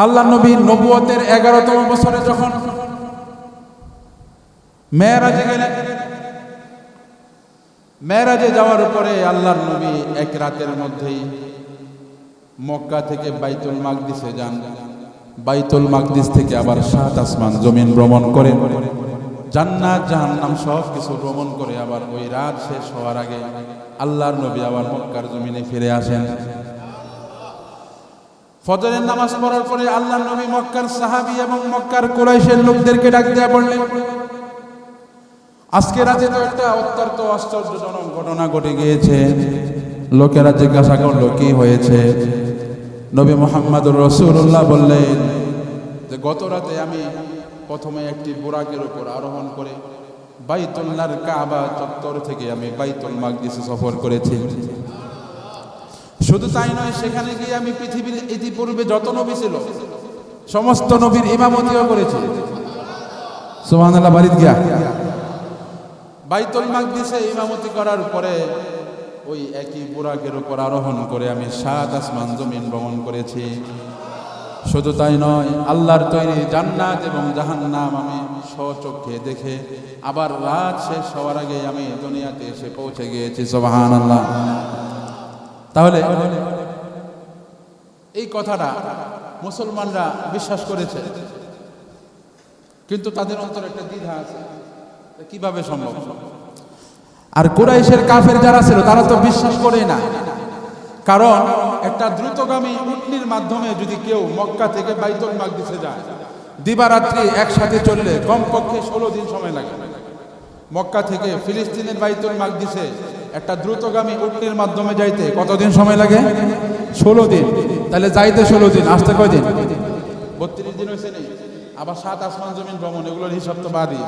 আল্লাহ নবী নবুয়তের 11তম বছরে যখন মেরাজে গেলেন, মেরাজে যাওয়ার পরে আল্লাহর নবী এক রাতের মধ্যেই মক্কা থেকে বাইতুল মাকদিসে যান। বাইতুল মাকদিস থেকে আবার 7 আসমান জমিন ভ্রমণ করেন, জান্নাত জাহান্নাম সব কিছু ভ্রমণ করে আবার ওই রাত শেষ হওয়ার আগে আল্লাহর নবী আবার মক্কার জমিনে ফিরে আসেন। ফজরের নামাজ পড়ার পরে আল্লাহর নবী মক্কার সাহাবী এবং মক্কার কুরাইশের লোকদেরকে ডাক দেয়া বললেন, আজকে রাতে তো একটা অত্যন্ত আশ্চর্যজনক ঘটনা ঘটে গিয়েছে। লোকেরা জিজ্ঞাসা করলো কি হয়েছে? নবী মুহাম্মদুর রাসূলুল্লাহ বললেন যে গত রাতে আমি প্রথমে একটি বুরাকের উপর আরোহণ করে বাইতুল্লাহর কাবা চত্বর থেকে আমি বাইতুল মাকদিসে সফর করেছি। শুধু তাই নয়, সেখানে গিয়ে আমি পৃথিবীর ইতিপূর্বে যত নবী ছিল সমস্ত নবীর ইমামতিও করেছি। সুবহানাল্লাহ। বাড়িতে গিয়া বাইতুল মাকদিসে ইমামতি করার পরে ওই একই বুরাকের উপর আরোহণ করে আমি 7 আসমান জমিন ভ্রমণ করেছি। শুধু তাই নয়, আল্লাহর তৈরি জান্নাত এবং জাহান্নাম আমি স্বচক্ষে দেখে আবার রাত শেষ হওয়ার আগে আমি দুনিয়াতে এসে পৌঁছে গিয়েছি। সুবহানাল্লাহ। তাহলে এই কথাটা মুসলমানরা বিশ্বাস করেছে, কিন্তু তাদের অন্তরে একটা দ্বিধা আছে, কিভাবে সম্ভব? আর কুরাইশের কাফের যারা ছিল তারা তো বিশ্বাস করে না, কারণ একটা দ্রুতগামী উটনির মাধ্যমে যদি কেউ মক্কা থেকে বাইতুল মাকদিসে যায়, দিবারাত্রি একসাথে চললে কমপক্ষে 16 দিন সময় লাগে। মক্কা থেকে ফিলিস্তিনের বাইতুল মাকদিসে একটা দ্রুতগামী উটনির মাধ্যমে যাইতে কতদিন সময় লাগে? 16 দিন। তাহলে যাইতে 16 দিন, আসতে কয় দিন? 32 দিন হয়েছে নেই। আবার 7 আসমান জমিন ভ্রমণ, এগুলোর হিসাব তো বাদই।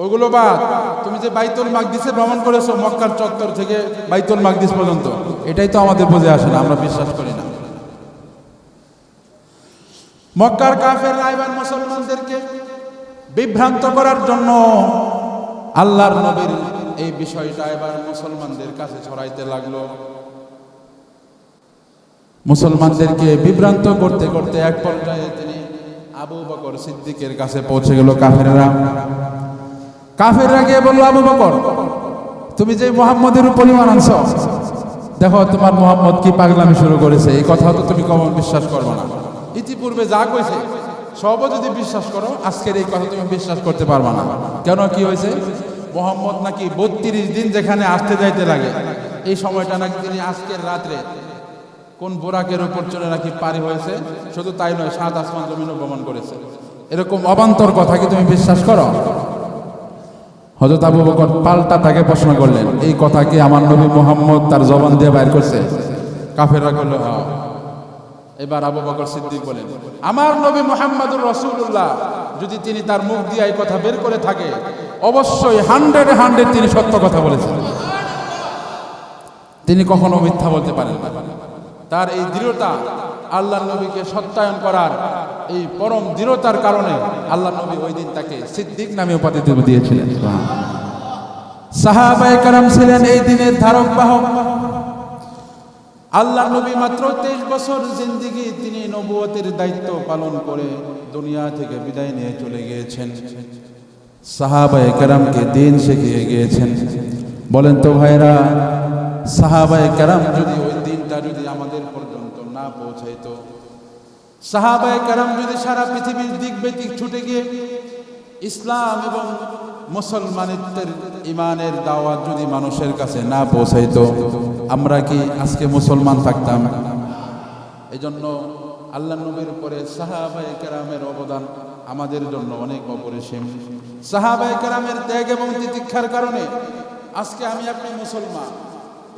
ওগুলো বাদ, তুমি যে বাইতুল মাকদিসে ভ্রমণ করেছো মক্কার চত্বর থেকে বাইতুল মাকদিস পর্যন্ত, এটাই তো আমাদের বুঝে আসে না, আমরা বিশ্বাস করি না। মক্কার কাফেররা এবার মুসলমানদেরকে বিভ্রান্ত করার জন্য আল্লাহর নবীর এই বিষয়টা এবার মুসলমানদের কাছে ছড়াইতে লাগলো। মুসলমানদেরকে বিভ্রান্ত করতে করতে এক পর্যায়ে তিনি আবু বকর সিদ্দিকের কাছে পৌঁছে গেল। কাফেররা গিয়ে বলল, আবু বকর, তুমি যে মুহাম্মদের উপর ঈমান আনছো, দেখো তোমার মুহাম্মদ কি পাগলামি শুরু করেছে, এই কথা তো তুমি কখনো বিশ্বাস করবে না। ইতিপূর্বে যা কইছে সবও যদি বিশ্বাস করো, আজকের এই কথা তুমি বিশ্বাস করতে পারবে না। কেন, কি হয়েছে? মুহাম্মদ নাকি 32 দিন যেখানে আসতে যাইতে লাগে, এই সময়টা নাকি তিনি আজকের রাত্রে কোন বোরাকের উপর চলে নাকি পারি হয়েছে। শুধু তাই নয়, 7 আসমান জমিনও ভ্রমণ করেছে। এরকম অবান্তর কথা কি তুমি বিশ্বাস করো? হযরত আবু বকর পাল্টা তাকে প্রশ্ন করলেন, এই কথা কি আমার নবী মুহাম্মদ তার জবান দিয়ে বাইর করছে? কাফেররা বলল, হ্যাঁ। এবার আবু বকর সিদ্দিক বলেন, আমার নবী মুহাম্মদুর রাসূলুল্লাহ যদি তিনি তার মুখ দিয়ে এই কথা বের করে থাকে, অবশ্যই 100 তিনি সত্য কথা বলেছেন। তিনি কখনো মিথ্যা বলতে পারেন না। তার এই দৃঢ়তা, আল্লাহর নবীকে সত্যায়ন করার এই পরম দৃঢ়তার কারণে আল্লাহর নবী ওই দিন তাকে সিদ্দিক নামে উপাধি দিয়েছিলেন। সাহাবায়ে কেরাম ছিলেন এই দিনের ধারক বাহক। আল্লাহর নবী মাত্র 23 বছর জিন্দেগি তিনি নবুয়তের দায়িত্ব পালন করে দুনিয়া থেকে বিদায় নিয়ে চলে গিয়েছেন। সাহাবায়ে কেরামকে দ্বীন শিখিয়ে গিয়েছেন। বলেন তো ভাইরা, সাহাবায়ে কেরাম যদি ওই দিনটা যদি আমাদের পর্যন্ত না পৌঁছাইতো, সাহাবায়ে কেরাম যদি সারা পৃথিবীর দিক বেদিক ছুটে গিয়ে ইসলাম এবং মুসলমানিত্বের ইমানের দাওয়াত যদি মানুষের কাছে না পৌঁছাইতো, আমরা কি আজকে মুসলমান থাকতাম? এজন্য আল্লাহর নবীর উপরে সাহাবায়ে কেরামের অবদান আমাদের জন্য অনেক অপরিসীম। সাহাবায়ে কেরামের ত্যাগ এবং তিতিক্ষার কারণে আজকে আমি আপনি মুসলমান।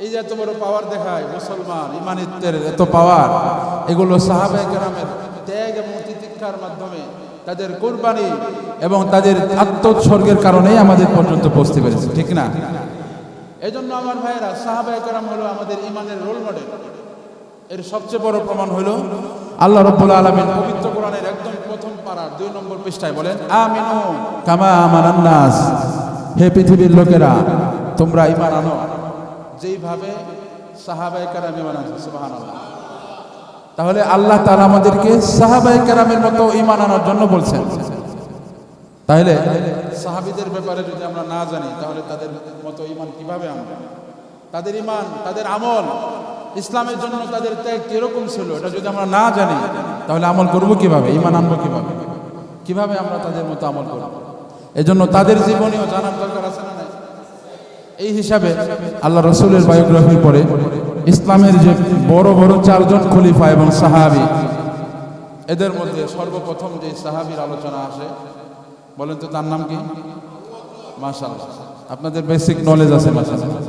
এই যে এত বড় পাওয়ার দেখায় মুসলমান, ইমানিত্বের এত পাওয়ার, এগুলো সাহাবায়ে কেরামের ত্যাগ এবং তিতিক্ষার মাধ্যমে, তাদের কুরবানি এবং তাদের আত্মোৎসর্গের কারণেই আমাদের পর্যন্ত পৌঁছতে পেরেছে, ঠিক না? এজন্য আমার ভাইয়েরা, সাহাবায়ে কেরাম হলো আমাদের ইমানের রোল মডেল। এর সবচেয়ে বড় প্রমাণ হলো আল্লাহ রাব্বুল আলামিন পবিত্র কোরআনের একদম প্রথম পারার 2 নম্বর পৃষ্ঠায় বলেন, আমিনু কামা আমানান নাস, হে পৃথিবীর লোকেরা তোমরা ঈমান আনো যেইভাবে সাহাবায়ে কেরাম ঈমান আনছে। সুবহানাল্লাহ। তাহলে আল্লাহ তাআলা আমাদেরকে সাহাবায়ে কেরামের মতো ঈমান আনার জন্য বলছেন। তাহলে সাহাবীদের ব্যাপারে যদি আমরা না জানি তাহলে তাদের মতো ঈমান কিভাবে আনবো? তাদের ঈমান, তাদের আমল, ইসলামের জন্য তাদের ত্যাগ কিরকম ছিল এটা যদি আমরা না জানি তাহলে আমল করব কিভাবে, ঈমান আনবো কিভাবে? কিভাবে আমরা তাদের মতো আমল করব? এজন্য তাদের জীবনীও জানার দরকার আছে না নাই? এই হিসাবে আল্লাহ রাসূলের বায়োগ্রাফির পরে ইসলামের যে বড় বড় 4 জন খলিফা এবং সাহাবী, এদের মধ্যে সর্বপ্রথম যে সাহাবীর আলোচনা আসে বলেন তো তার নাম কি? মাশাআল্লাহ, আপনাদের বেসিক নলেজ আছে মাশাআল্লাহ।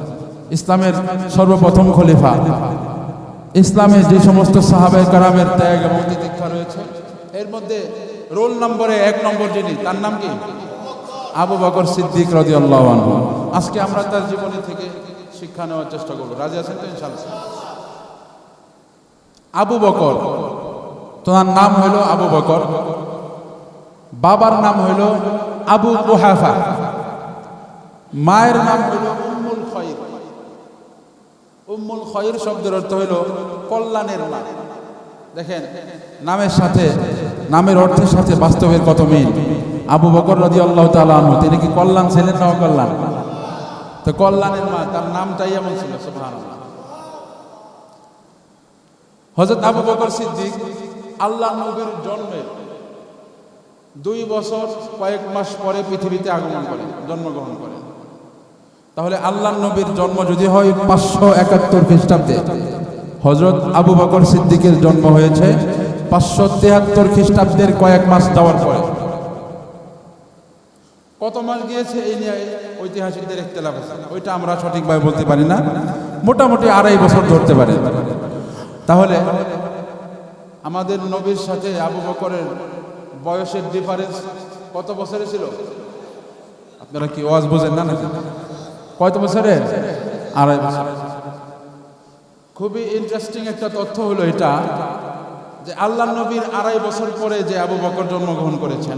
ইসলামের সর্বপ্রথম খলিফা, ইসলামের যে সমস্ত সাহাবায়ে কেরামের ত্যাগ এবং তিতিক্ষা রয়েছে এর মধ্যে রোল নম্বরে 1 নম্বর যিনি, তার নাম কি? আবু বকর সিদ্দিক রাদিয়াল্লাহু আনহু। আজকে আমরা তার জীবনী থেকে শিক্ষা নেওয়ার চেষ্টা করব। রাজি আছেন তো ইনশাআল্লাহ? আবু বকর, তার নাম হলো আবু বকর, বাবার নাম হলো আবু কুহাফা, মায়ের নাম হলো উম্মুল খয়র। উম্মুল খয়র শব্দের অর্থ হলো কল্যাণের মা। দেখেন নামের সাথে, নামের অর্থের সাথে বাস্তবের কত মিল। আবু বকর রাদিয়াল্লাহু তাআলা আনহু, তিনি কি কল্যাণ ছিলেন না অকল্যাণ? তো কল্যাণের মা, তার নামটাই এমন ছিল, সুবহানাল্লাহ। হযরত আবু বকর সিদ্দিক আল্লাহ নবীর জন্মের 2 বছর কয়েক মাস পরে পৃথিবীতে আগমন করেন, জন্মগ্রহণ করেন। তাহলে আল্লাহ নবীর জন্ম যদি হয় 571 খ্রিস্টাব্দে, হযরত আবু বকর সিদ্দিকের জন্ম হয়েছে 573 খ্রিস্টাব্দের কয়েক মাস যাওয়ার পরে। কত মাস গিয়েছে এই নিয়ে ঐতিহাসিকদের ইখতিলাফ আছে, ওইটা আমরা সঠিকভাবে বলতে পারি না, মোটামুটি 2.5 বছর ধরতে পারি। তাহলে আমাদের নবীর সাথে আবু বকরের বয়সের ডিফারেন্স কত বছরে ছিল? আপনারা কি ওয়াজ বুঝেন না নাকি? কত বছরের? 2.5 বছর। খুবই ইন্টারেস্টিং একটা তথ্য হলো এটা যে আল্লাহ নবীর 2.5 বছর পরে যে আবু বকর জন্মগ্রহণ করেছেন,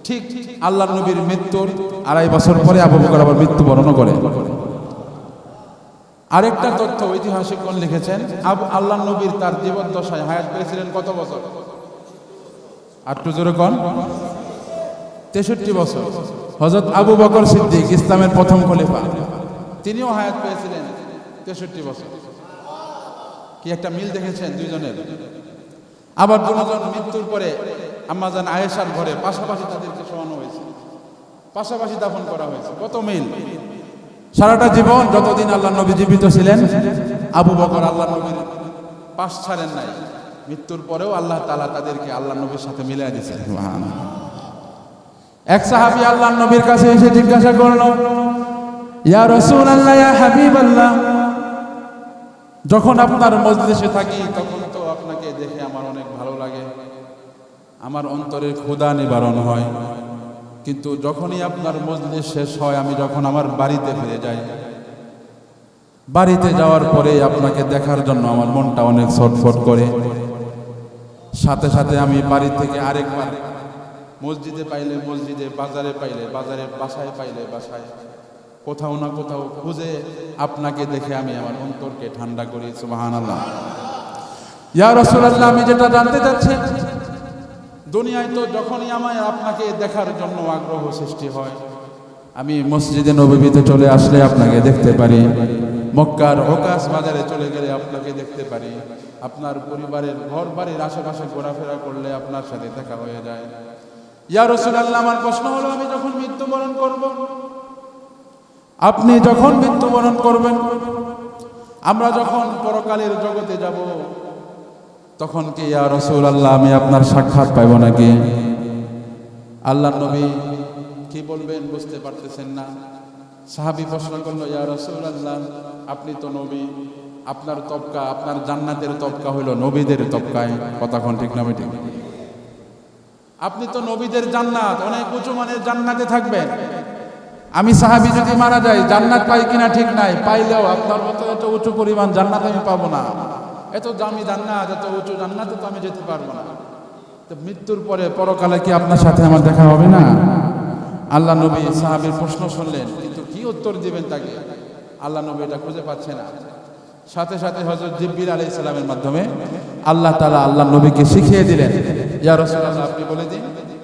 ঠিক আল্লাহ নবীর মৃত্যুর 2.5 বছর পরে আবু বকর আবার মৃত্যুবরণ করে। আরেকটা তথ্য ঐতিহাসিকগণ লিখেছেন, আল্লাহ নবীর তার জীবদ্দশায় হায়াত পেয়েছিলেন কত বছর? একটু জোরে কোন? 63 বছর। হযরত আবু বকর সিদ্দিক ইসলামের প্রথম খলিফা, তিনিও হায়াত পেয়েছিলেন 63 বছর। কি একটা মিল দেখেছেন দুইজনের? আবার দুজন মৃত্যুর পরে আম্মাজান আয়েশার ঘরে পাশাপাশি তাদেরকে শোয়ানো হয়েছে, পাশাপাশি দাফন করা হয়েছে। কত মিল! সারাটা জীবন যতদিন আল্লাহ নবী জীবিত ছিলেন আবু বকর আল্লাহ নবীর পাশ ছাড়েন নাই, মৃত্যুর পরেও আল্লাহ তাআলা তাদেরকে আল্লাহ নবীর সাথে মিলিয়ে দিয়েছেন। সুবহানাল্লাহ। এক সাহাবী আল্লাহ নবীর কাছে এসে জিজ্ঞাসা করলো, ইয়া রাসূলুল্লাহ, ইয়া হাবিবাল্লাহ, যখন আপনার মজলিসে থাকি তখন তো আপনাকে দেখে আমার অনেক ভালো লাগে, আমার অন্তরের ক্ষুধা নিবারণ হয়, কিন্তু যখনই আপনার মজলিস শেষ হয় আমি যখন আমার বাড়িতে ফিরে যাই, বাড়িতে যাওয়ার পরে আপনাকে দেখার জন্য আমার মনটা অনেক ছটফট করে। সাথে সাথে আমি বাড়ি থেকে আরেকবার মসজিদে পাইলে মসজিদে, বাজারে পাইলে বাজারে, বাসায় পাইলে বাসায়, কোথাও না কোথাও খুঁজে আপনাকে দেখে আমি আমার অন্তরকে ঠান্ডা করি। সুবহানাল্লাহ। ইয়া রাসূলুল্লাহ, আমি যেটা জানতে চাচ্ছি, দুনিয়ায় তো যখনই আমায় আপনাকে দেখার জন্য আগ্রহ সৃষ্টি হয়, আমি মসজিদে নববীতে চলে আসলে আপনাকে দেখতে পারি, মক্কার ওকাস বাজারে চলে গেলে আপনাকে দেখতে পারি, আপনার পরিবারের ঘর বাড়ির আশেপাশে ঘোরাফেরা করলে আপনার সাথে দেখা হয়ে যায়। ইয়া রাসূলুল্লাহ, আমার প্রশ্ন হলো, আমি যখন মৃত্যুবরণ করব, আপনি যখন মৃত্যুবরণ করবেন, আমরা যখন পরকালের জগতে যাব, তখন কি ইয়া রাসূলুল্লাহ আমি আপনার সাক্ষাৎ পাইব নাকি? আল্লাহ নবী কি বলবেন বুঝতে পারতেছেন না। সাহাবী প্রশ্ন করলো, ইয়া রাসূলুল্লাহ, আপনি তো নবী, আপনার তবকা, আপনার জান্নাতের তবকা হলো নবীদের তবকায়, কথা কোন ঠিক না ঠিক? আপনি তো নবীদের জান্নাত, অনেক উঁচু মানের জান্নাতে থাকবেন। আমি সাহাবী যদি মারা যাই জান্নাত পাই কিনা ঠিক নাই, পাইলেও আপনার মতো এত উঁচু পরিমাণ জান্নাত আমি পাবো না, এত দামি জান্নাত, এত উঁচু জান্নাতে তো আমি যেতে পারবো না। তো মৃত্যুর পরে পরকালে কি আপনার সাথে আমার দেখা হবে না? আল্লাহ নবী সাহাবীর প্রশ্ন শুনলেন, কিন্তু কি উত্তর দিবেন তাকে? আল্লাহ নবী এটা খুঁজে পাচ্ছে না। সাথে সাথে হযরত জিবরিল আলাইহিস সালামের মাধ্যমে আল্লাহ তাআলা আল্লাহ নবীকে শিখিয়ে দিলেন, ইয়া রাসূলুল্লাহ আপনি বলে দিন,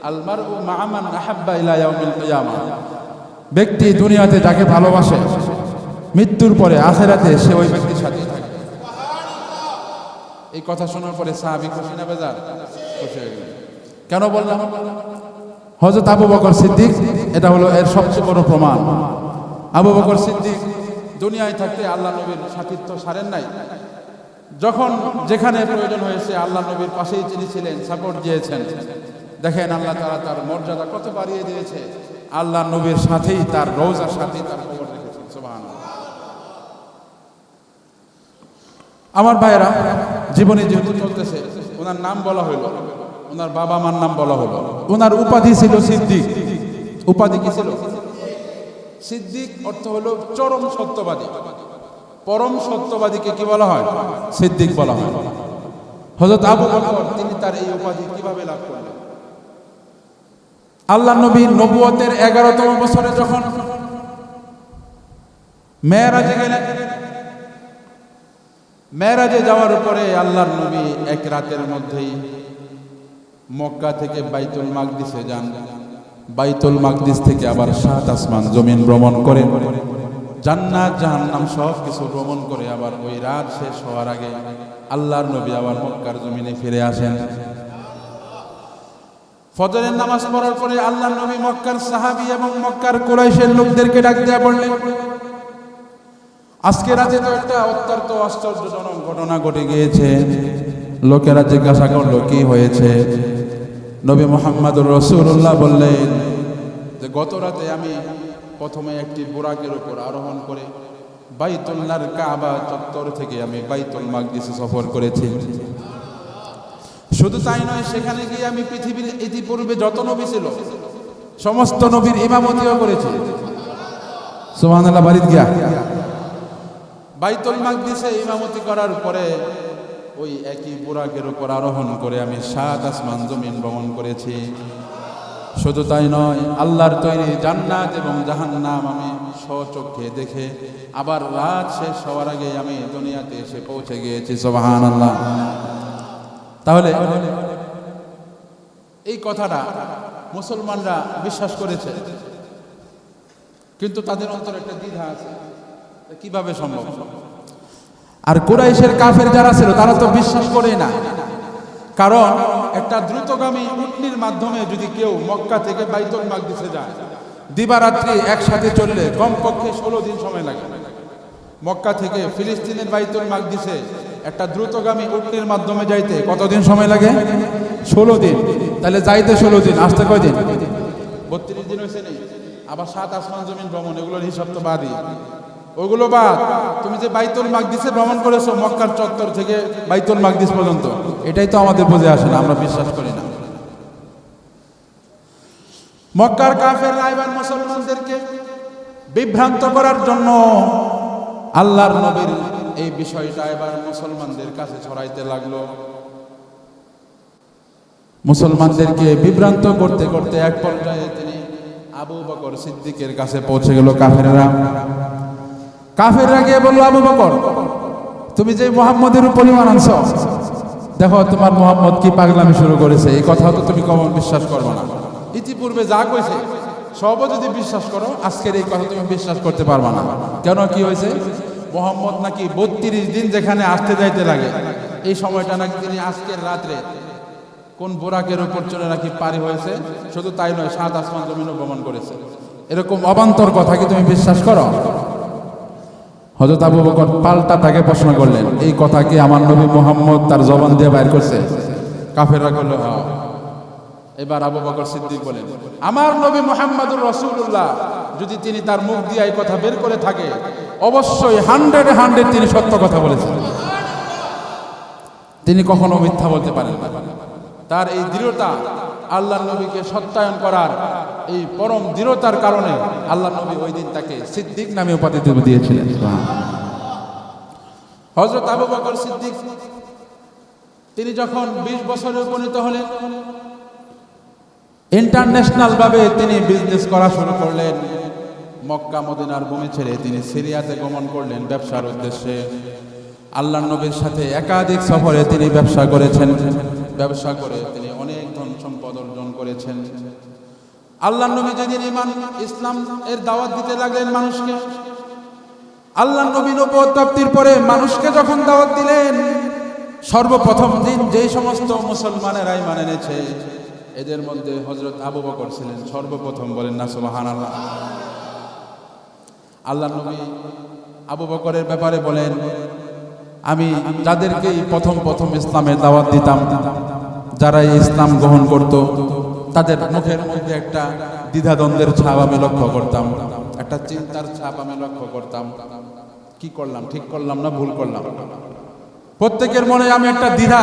আল মারউ মা'a মান আহাব্বা ইলা ইয়াউমিল কিয়ামা, ব্যক্তি দুনিয়াতে যাকে ভালোবাসে মৃত্যুর পরে আখিরাতে সে ওই ব্যক্তির সাথে থাকে। এই কথা শোনার পরে সাহাবী খুশি না বেজার? খুশি হয়ে গেলেন। কেন বললাম? হযরত আবু বকর সিদ্দিক, এটা হলো এর সবচেয়ে বড় প্রমাণ। আবু বকর সিদ্দিক দুনিয়ায় থাকতে আল্লাহ নবীর সাথীত্ব ছাড়েন নাই। যখন যেখানে প্রয়োজন হয়েছে আল্লাহ নবীর পাশেই তিনি ছিলেন, সাপোর্ট দিয়েছেন। দেখেন আল্লাহ তাআলা তার মর্যাদা কত বাড়িয়ে দিয়েছে, আল্লাহ নবীর সাথেই তার রওজার সাথেই তার কবর রেখেছেন। সুবহানাল্লাহ। আমার ভাইয়েরা, জীবনে যেহেতু চলতেছে, ওনার নাম বলা হইল, ওনার বাবা মার নাম বলা হলো, ওনার উপাধি ছিল সিদ্দিক। উপাধি কি ছিল? সিদ্দিক অর্থ হলো চরম সত্যবাদী। পরম সত্যবাদীকে কি বলা হয়? সিদ্দিক বলা হয়। হযরত আবু বকর তিনি তার এই উপাধি কিভাবে লাভ করলেন? আল্লাহ নবী নবুয়তের 11তম বছরে যখন মেরাজে গেলেন, মেরাজে যাওয়ার পরে আল্লাহর নবী এক রাতের মধ্যেই মক্কা থেকে বাইতুল মাকদিসে যান। বাইতুল মাকদিস থেকে আবার 7 আসমান জমিন ভ্রমণ করেন, জান্নাত জাহান্নাম সব কিছু ভ্রমণ করে আবার ওই রাত শেষ হওয়ার আগে আল্লাহর নবী আবার মক্কার জমিনে ফিরে আসেন। ফজরের নামাজ পড়ার পরে আল্লাহর নবী মক্কার সাহাবী এবং মক্কার কুরাইশের লোকদেরকে ডাক দেয়া বললেন, আজকে রাতে তো একটা অত্যন্ত আশ্চর্যজনক ঘটনা ঘটে গিয়েছে। লোকেরা জিজ্ঞাসা করলো কি হয়েছে? নবী মুহাম্মদুর রাসূলুল্লাহ বললেন যে গত রাতে আমি প্রথমে একটি বুরাকের উপর আরোহণ করে বাইতুল্লাহর কাবা চত্বর থেকে আমি বাইতুল মাকদিসে সফর করেছি। শুধু তাই নয়, সেখানে গিয়ে আমি পৃথিবীর ইতিপূর্বে যত নবী ছিল সমস্ত নবীর ইমামতিও করেছি। সুবহানাল্লাহ। বাড়িতে গিয়া বাইতুল মাকদিসে ইমামতি করার পরে ওই একই বুরাকের উপর আরোহণ করে আমি 7 আসমান জমিন ভ্রমণ করেছি। শুধু তাই নয়, আল্লাহর তৈরি জান্নাত এবং জাহান্নাম আমি স্বচক্ষে দেখে আবার রাত শেষ হওয়ার আগে আমি দুনিয়াতে এসে পৌঁছে গিয়েছি। সুবহানাল্লাহ। তাহলে এই কথাটা মুসলমানরা বিশ্বাস করেছে, কিন্তু তাদের অন্তরে একটা দ্বিধা আছে, কিভাবে সম্ভব? আর কুরাইশের কাফের যারা ছিল তারা তো বিশ্বাস করে না, কারণ একটা দ্রুতগামী উটনির মাধ্যমে যদি কেউ মক্কা থেকে বাইতুল মাকদিসে যায়, দিবারাত্রি একসাথে চললে কমপক্ষে 16 দিন সময় লাগে। মক্কা থেকে ফিলিস্তিনের বাইতুল মাকদিসে একটা দ্রুতগামী উটনির মাধ্যমে যাইতে কতদিন সময় লাগে? 16 দিন। তাহলে যাইতে 16 দিন, আসতে কয় দিন? 32 দিন হয়েছে নেই। আবার 7 আসমান জমিন ভ্রমণ, এগুলোর হিসাব তো বাদই। ওগুলো বাদ, তুমি যে বাইতুল মাকদিসে ভ্রমণ করেছো মক্কার চত্বর থেকে বাইতুল মাকদিস পর্যন্ত, এটাই তো আমাদের বুঝে আসে না, আমরা বিশ্বাস করি না। মক্কার কাফেররা এবার মুসলমানদেরকে বিভ্রান্ত করার জন্য আল্লাহর নবীর এই বিষয়টা এবার মুসলমানদের কাছে ছড়াইতে লাগলো। মুসলমানদেরকে বিভ্রান্ত করতে করতে এক পর্যায়ে তিনি আবু বকর সিদ্দিকের কাছে পৌঁছে গেল কাফেররা। কাফেররা গিয়ে বলল, আবু বকর তুমি যে মুহাম্মদের উপর ঈমান আনছো, দেখো তোমার মুহাম্মদ কি পাগলামি শুরু করেছে, এই কথা তো তুমি কখন বিশ্বাস করবে না। ইতিপূর্বে যা কইছে সব যদি বিশ্বাস করো, আজকের এই কথা তুমি বিশ্বাস করতে পারবে না। কেন, কি হয়েছে? মুহাম্মদ নাকি 32 দিন যেখানে আসতে যাইতে লাগে, এই সময়টা নাকি তিনি আজকের রাত্রে কোন বোরাকের উপর চলে নাকি পারি হয়েছে। শুধু তাই নয়, 7 আসমান জমিনও ভ্রমণ করেছে। এরকম অবান্তর কথা কি তুমি বিশ্বাস করো? হযরত আবু বকর পাল্টা তাকে প্রশ্ন করলেন, এই কথা কি আমার নবী মুহাম্মদ তার জবান দিয়ে বাইর করছে? কাফেররা বলল হ্যাঁ। এবার আবু বকর সিদ্দিক বলেন, আমার নবী মুহাম্মদুর রাসূলুল্লাহ যদি তিনি তার মুখ দিয়ে এই কথা বের করে থাকে, অবশ্যই 100 তিনি সত্য কথা বলেছেন। তিনি কখনো মিথ্যা বলতে পারেন না। তার এই দৃঢ়তা, আল্লাহর নবীকে সত্যায়ন করার এই পরম দৃঢ়তার কারণে আল্লাহর নবী ওই দিন তাকে সিদ্দিক নামে উপাধি দিয়েছিলেন। হযরত আবু বকর সিদ্দিক তিনি যখন 20 বছরে উপনীত হলেন, ইন্টারন্যাশনাল ভাবে তিনি বিজনেস করা শুরু করলেন। মক্কা মদিনার ভূমি ছেড়ে তিনি সিরিয়াতে গমন করলেন ব্যবসার উদ্দেশ্যে। আল্লাহর নবীর সাথে একাধিক সফরে তিনি ব্যবসা করেছেন, ব্যবসা করে তিনি অনেক ধন সম্পদ অর্জন করেছেন। আল্লাহর নবী যেদিন ঈমান ইসলাম এর দাওয়াত দিতে লাগলেন মানুষকে, আল্লাহর নবী নবুয়ত প্রাপ্তির পরে মানুষকে যখন দাওয়াত দিলেন, সর্বপ্রথম দিন যেই সমস্ত মুসলমানেরা ঈমান এনেছে এদের মধ্যে হযরত আবু বকর ছিলেন সর্বপ্রথম। বলেন না সুবহানাল্লাহ। আল্লাহর নবী আবু বকরের ব্যাপারে বলেন, আমি যাদেরকেই প্রথম ইসলামের দাওয়াত দিতাম, যারা এই ইসলাম গ্রহণ করত, তাদের মুখের মধ্যে একটা দ্বিধাদ্বন্দ্বের ছাপ আমি লক্ষ্য করতাম, একটা চিন্তার ছাপ আমি লক্ষ্য করতাম। কি করলাম, ঠিক করলাম না ভুল করলাম? প্রত্যেকের মনে আমি একটা দ্বিধা,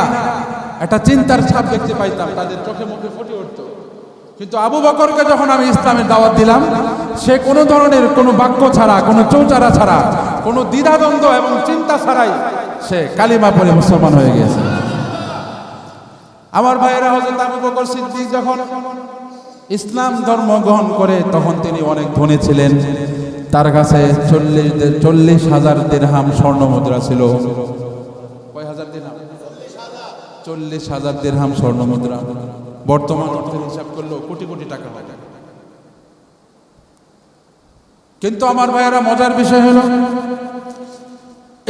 একটা চিন্তার ছাপ দেখতে পাইতাম, তাদের চোখে মুখে ফুটে উঠত। কিন্তু আবু বকরকে যখন আমি ইসলামের দাওয়াত দিলাম, সে কোনো ধরনের কোনো বাক্য ছাড়া, কোনো চৌচারা ছাড়া, কোনো দ্বিধাদ্বন্দ্ব এবং চিন্তা ছাড়াই সে কালিমা পড়ে মুসলমান হয়ে গেছে। আমার ভাইয়েরা, হযরত আবু বকর সিদ্দিক যখন ইসলাম ধর্ম গ্রহণ করে তখন তিনি অনেক ধনী ছিলেন। তার কাছে 40,000 দিরহাম স্বর্ণ মুদ্রা ছিল। কয় হাজার দিরহাম? 40,000 দিরহাম স্বর্ণ মুদ্রা। বর্তমান অর্থের হিসাব করলেও কোটি কোটি টাকা হয়। কিন্তু আমার ভাইয়েরা, মজার বিষয় হলো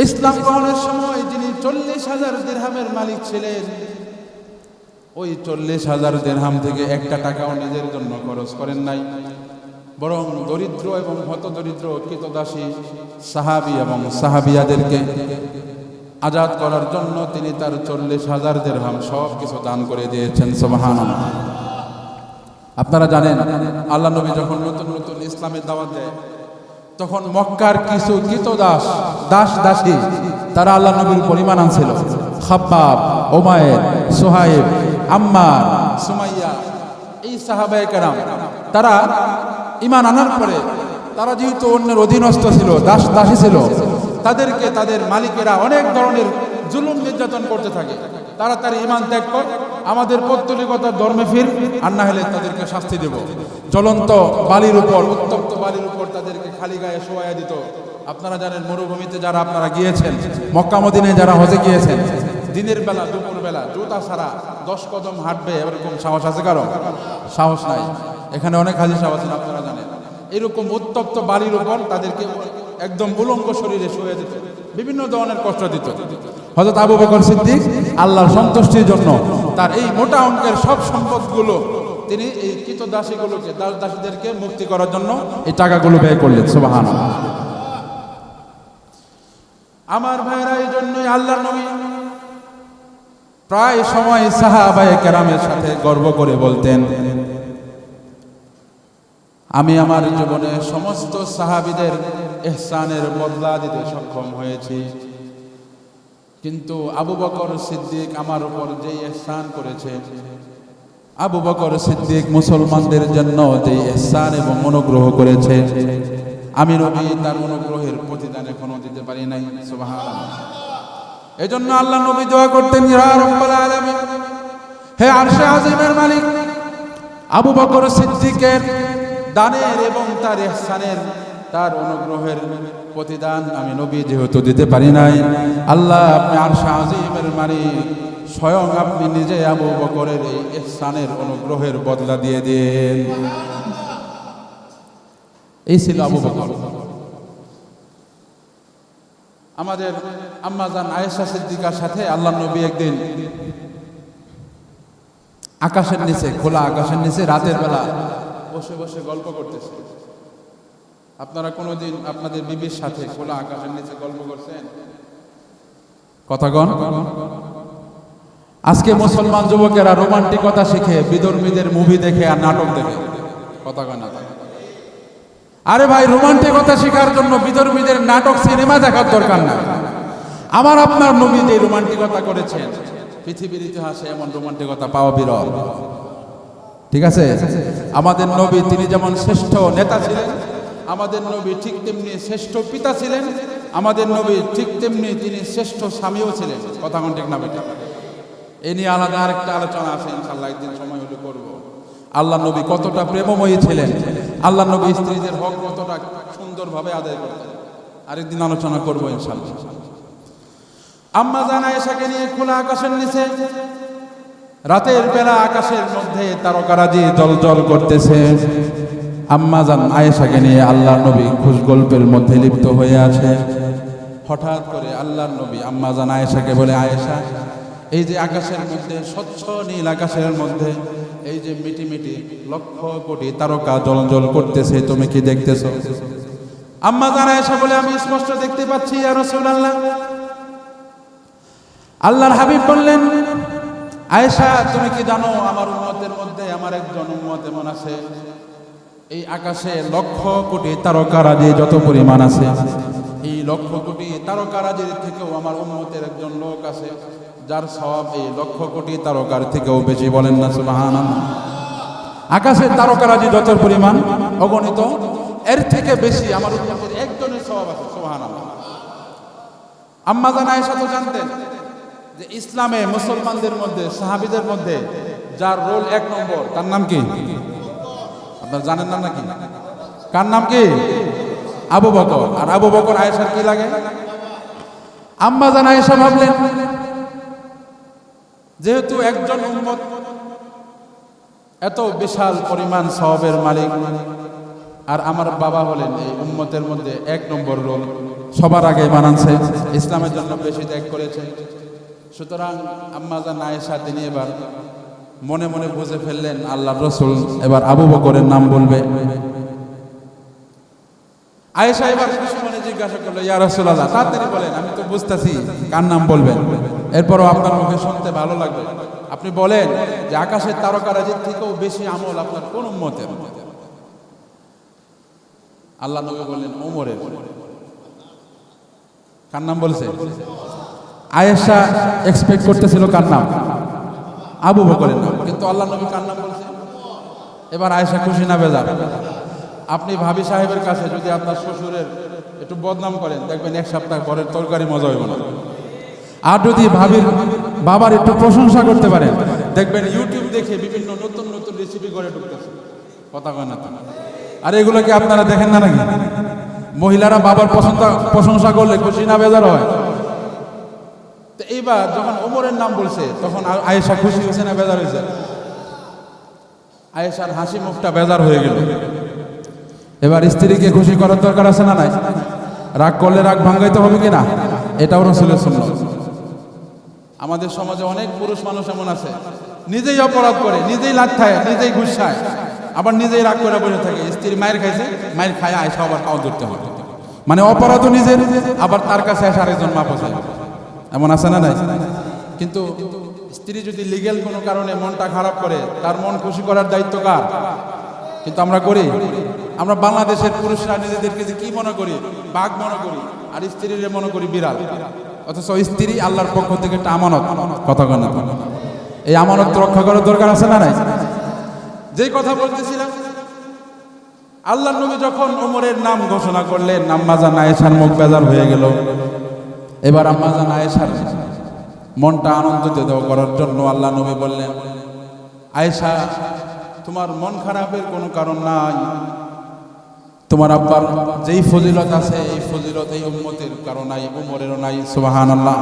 ইসলাম গ্রহণের সময় যিনি 40,000 দিরহামের মালিক ছিলেন, ওই 40,000 দিরহাম থেকে একটা টাকাও নিজের জন্য খরচ করেন নাই, বরং দরিদ্র এবং হতদরিদ্র কৃতদাসী সাহাবী এবং সাহাবিয়াদেরকে আজাদ করার জন্য তিনি তার 40,000 দিরহাম সব কিছু দান করে দিয়েছেন। সুবহানাল্লাহ। আপনারা জানেন, আল্লাহ নবী যখন নতুন নতুন ইসলামের দাওয়াত দেয়, তখন মক্কার কিছু কৃতদাস দাসী তারা আল্লাহ নবীর পরিমাণ আনছিল। খাব্বাব, উমাইর, সুহাইব, আম্মার, সুমাইয়া, এই সাহাবায়ে কেরাম তারা ঈমান আনার পরে তারা যেহেতু অন্যের অধীনস্থ ছিল, দাসী ছিল, তাদেরকে তাদের মালিকেরা অনেক ধরনের জুলুম নির্যাতন করতে থাকে। তাড়াতাড়ি ঈমান ত্যাগ কর, আমাদের পৌত্তলিকতার ধর্মে ফির, আর না হলে তাদেরকে শাস্তি দেব। জ্বলন্ত বালির উপর, উত্তপ্ত বালির উপর তাদেরকে খালি গায়ে শোয়াইয়া দিত। আপনারা জানেন, মরুভূমিতে যারা আপনারা গিয়েছেন, মক্কা মদিনায় যারা হজে গিয়েছেন, দিনের বেলা দুপুর বেলা জুতা ছাড়া 10 কদম হাঁটবে এরকম সাহস আছে কারো? সাহস নাই। এখানে অনেক হাজি সাহেব আছেন, আপনারা জানেন। এরকম উত্তপ্ত বালির উপর তাদেরকে একদম উলঙ্গ শরীরে শুয়ে দিত, বিভিন্ন ধরনের কষ্ট দিত। হযরত আবু বকর সিদ্দিক আল্লাহর সন্তুষ্টির জন্য তার এই মোটা অঙ্কের সব সম্পদগুলো তিনি এই কৃতদাসীগুলোকে, দাসীদেরকে মুক্তি করার জন্য এই টাকাগুলো ব্যয় করলেন। সুবহানাল্লাহ। আমার ভাইরা, এই জন্যই আল্লাহর নবী প্রায় সময় সাহাবায়ে কেরামের সাথে গর্ব করে বলতেন, আমি আমার জীবনে সমস্ত সাহাবীদের ইহসানের বদলা দিতে সক্ষম হয়েছি, কিন্তু আবু বকর সিদ্দিক আমার উপর যে ইহসান করেছে, আবু বকর সিদ্দিক মুসলমানদের জন্য যে ইহসান এবং অনুগ্রহ করেছে, আমি নবী তার অনুগ্রহের প্রতিদান এখনো দিতে পারি নাই। সুবহানাল্লাহ। এজন্য আল্লাহ নবী দোয়া করতেন, ইয়া রাব্বাল আলামিন, হে আরশে আজিমের মালিক, আবু বকর সিদ্দিকের দানের এবং তার ইহসানের, তার অনুগ্রহের প্রতিদান আমি নবী যেহেতু দিতে পারি নাই, আল্লাহ আপনি আরশে আজিমের মালিক, স্বয়ং আপনি নিজে আবু বকরের এই ইহসানের অনুগ্রহের বদলা দিয়ে দেন। এই ছিল আবু বকর। আমাদের আম্মা জান আয়েশা সিদ্দিকার সাথে আল্লাহ নবী একদিন আকাশের নিচে, খোলা আকাশের নিচে রাতের বেলা বসে বসে গল্প করতেছে। আপনারা কোনোদিন আপনাদের বিবির সাথে খোলা আকাশের নিচে গল্প করছেন? কথা কন। আজকে মুসলমান যুবকেরা রোমান্টিকতা শিখে বিধর্মীদের মুভি দেখে আর নাটক দেখে। কথা কন না? আরে ভাই, রোমান্টিকতা শেখার জন্য বিধর্মীদের নাটক সিনেমা দেখার দরকার না। আমার আপনার নবী যে রোমান্টিকতা করেছেন, পৃথিবীর ইতিহাসে এমন রোমান্টিকতা পাওয়া বিরল। ঠিক আছে? আমাদের নবী তিনি যেমন শ্রেষ্ঠ নেতা ছিলেন, আমাদের নবী ঠিক তেমনি শ্রেষ্ঠ পিতা ছিলেন, আমাদের নবী ঠিক তেমনি তিনি শ্রেষ্ঠ স্বামীও ছিলেন। কথা কোন ঠিক না বেটা? এ নিয়ে আলাদা আরেকটা আলোচনা আছে, ইনশাআল্লাহ একদিন সময় হলে করব। আল্লাহ নবী কতটা প্রেমময়ী ছিলেন, আল্লাহ নবী স্ত্রীদের হক কতটা সুন্দরভাবে আদায় করতেন, আরেকদিন আলোচনা করবো ইনশাআল্লাহ। আম্মা জান আয়েশাকে নিয়ে খোলা আকাশের নিচে রাতের বেলা আকাশের মধ্যে তারকারাজি জ্বলজ্বল করতেছে। আম্মা জান আয়েশাকে নিয়ে আল্লাহর নবী খুশ গল্পের মধ্যে লিপ্ত হয়ে আছে। হঠাৎ করে আল্লাহর নবী আম্মা জান আয়েশাকে বলে, আয়েশা, এই যে আকাশের মধ্যে স্বচ্ছ নীল আকাশের মধ্যে এই যে মিটি মিটি লক্ষ কোটি তারকা জ্বলজ্বল করতেছে, তুমি কি দেখতেছো? আম্মা জান আয়েশা বলে, আমি স্পষ্ট দেখতে পাচ্ছি ইয়া রাসূলুল্লাহ। আল্লাহর হাবিব বললেন, আয়েশা, তুমি কি জানো আমার উম্মতের মধ্যে আমার একজন উম্মত এমন আছে, এই আকাশে লক্ষ কোটি তারকারাজি যত পরিমাণ আছে, এই লক্ষ কোটি তারকারাজির থেকেও আমার উম্মতের একজন লোক আছে যার সওয়াব এই লক্ষ কোটি তারকার থেকেও বেশি। বলেন না সুবহানাল্লাহ। আকাশের তারকারাজি যত পরিমাণ অগণিত, এর থেকে বেশি আমার উম্মতের একজনের সওয়াব আছে। সুবহানাল্লাহ। আম্মা জান আয়েশা তো জানতেন যে ইসলামে মুসলমানদের মধ্যে সাহাবীদের মধ্যে যার রোল এক নম্বর, তার নাম কি? আপনারা জানেন না নাকি? কার নাম কি? আবু বকর। আর আবু বকর আয়েশার কি লাগে? আম্মা জান আয়েশা ভাবলেন, যেহেতু একজন উম্মত এত বিশাল পরিমাণ সওয়াবের মালিক, আর আমার বাবা হলেন এই উম্মতের মধ্যে এক নম্বর রোল, সবার আগে মানানছে, ইসলামের জন্য বেশি ত্যাগ করেছে, সুতরাং আম্মা জান আয়েশা তিনি এবার মনে মনে বুঝে ফেললেন আল্লাহর রাসূল এবার আবু বকরের নাম বলবে। আয়েশা এবার খুশি মনে জিজ্ঞাসা করলো, ইয়া রাসূলুল্লাহ, তাড়াতাড়ি বলেন, আমি তো বুঝতেছি কার নাম বলবেন, এরপরও আপনার মুখে শুনতে ভালো লাগবে, আপনি বলেন যে আকাশের তারকারাজির থেকেও বেশি আমল আপনার কোন উম্মতের? আল্লাহ নবী বললেন, ওমরের। কার নাম বলছে? আয়েশা এক্সপেক্ট করতেছিল কার নাম? আবু বকরের নাম, কিন্তু আল্লাহ নবী কার নাম বলছে? এবার আয়েশা খুশি না বেজার? আপনি ভাবি সাহেবের কাছে যদি আপনার শ্বশুরের একটু বদনাম করেন, দেখবেন এক সপ্তাহ পরের তরকারি মজা হইব না। আর যদি ভাবির বাবার একটু প্রশংসা করতে পারেন, দেখবেন ইউটিউব দেখে বিভিন্ন নতুন নতুন রেসিপি করে ঢুকতেছে। কথা কয় না তো? আর এগুলো কি আপনারা দেখেন না নাকি? মহিলারা বাবার প্রশংসা করলে খুশি না বেজার হয়? তো এইবার যখন ওমরের নাম বলছে, তখন আয়েশা খুশি হয়েছে না বেজার হয়েছে? আয়েশার হাসি মুখটা বেজার হয়ে গেল। এবার স্ত্রীকে খুশি করার দরকার আছে না নাই? রাগ করলে রাগ ভাঙাইতে হবে কিনা? এটাও রাসূলের সুন্নাত। আমাদের সমাজে অনেক পুরুষ মানুষ এমন আছে, নিজেই অপরাধ করে, নিজেই লাথ খায়, নিজেই ঘুষ খায়, আবার নিজেই রাগ করে বসে থাকে। স্ত্রী মায়ের খাইছে, মায়ের খায় আয়েশা আবার পাও ধরতে হবে, মানে অপরাধও নিজের, আবার তার কাছে এসে আরেকজন মাপ চায়। এমন আছে না নাই? কিন্তু স্ত্রী যদি লিগ্যাল কোনো কারণে মনটা খারাপ করে, তার মন খুশি করার দায়িত্ব কার? কিন্তু আমরা করি। আমরা বাংলাদেশের পুরুষরা নিজেদেরকে যে কি মনে করি, বাঘ মনে করি, আর স্ত্রীরে মনে করি বিড়াল। অথচ স্ত্রী আল্লাহর পক্ষ থেকে একটা আমানত। কথা কয় না? এই আমানত রক্ষা করার দরকার আছে না নাই? যেই কথা বলতেছিলাম, আল্লাহর নবী যখন ওমরের নাম ঘোষণা করলেন, আম্মা জান আয়েশার মুখ বেজার হয়ে গেল। এবার আম্মা জান আয়েশার মনটা আনন্দিত করার জন্য আল্লাহ নবী বললেন, আয়েশা, তোমার মন খারাপের কোনো কারণ নাই। তোমার আব্বার যেই ফজিলত আছে, এই ফজিলত এই উম্মতের কারণ নাই, ওমরেরও নাই। সুবহানাল্লাহ।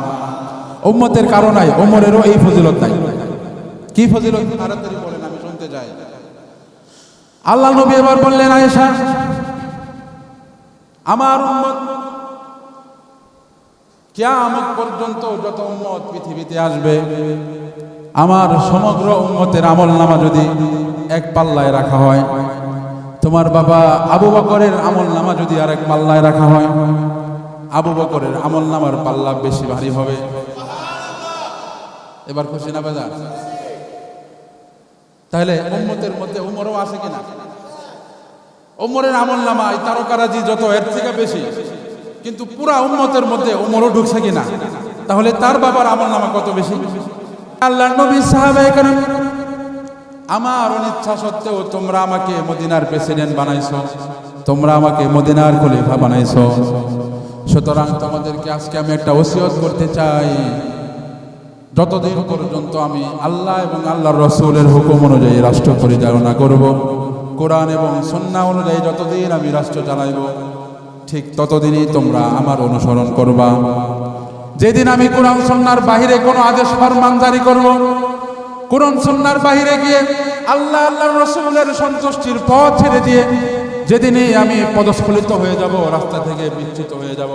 উম্মতের কারণ নাই, ওমরেরও এই ফজিলত নাই। কি ফজিলত? তাড়াতাড়ি বলেন, আমি শুনতে চাই। আল্লাহ নবী এবার বললেন, আয়েশা, আমার উম্মত কিয়ামত পর্যন্ত যত উম্মত পৃথিবীতে আসবে, আমার সমগ্র উম্মতের আমলনামা যদি এক পাল্লায় রাখা হয়, তোমার বাবা আবু বকরের আমলনামা যদি আরেক পাল্লায় রাখা হয়, আবু বকরের আমলনামার পাল্লা বেশি ভারী হবে। এবার খুশি না বেজার? তাহলে উম্মতের মধ্যে উমরও আছে কিনা? উমরের আমলনামা এই তারকারাজি যত, এর থেকে বেশি, কিন্তু পুরা উম্মতের মধ্যে উমরও ঢুকছে কিনা? তাহলে তার বাবার আমলনামা কত বেশি? আল্লাহর নবী, সাহাবায়ে কেরাম, আমার অনিচ্ছা সত্ত্বেও তোমরা আমাকে মদিনার প্রেসিডেন্ট বানাইছো, তোমরা আমাকে মদিনার খলিফা বানাইছো। সুতরাং তোমাদেরকে আজকে আমি একটা ওসিয়ত করতে চাই, যতদিন পর্যন্ত আমি আল্লাহ এবং আল্লাহর রাসূলের হুকুম অনুযায়ী রাষ্ট্র পরিচালনা করব, কোরআন এবং সুন্নাহ অনুযায়ী যতদিন আমি রাষ্ট্র চালাইব, ঠিক ততদিনই তোমরা আমার অনুসরণ করবা। যেদিন আমি কোরআন সুন্নাহর বাহিরে কোনো আদেশ ফরমান জারি করব, কোরআন সুন্নাহর বাহিরে গিয়ে আল্লাহ আল্লাহর রাসূলের সন্তুষ্টির পথ ছেড়ে দিয়ে যেদিনই আমি পদস্খলিত হয়ে যাব, রাস্তা থেকে বিচ্যুত হয়ে যাব,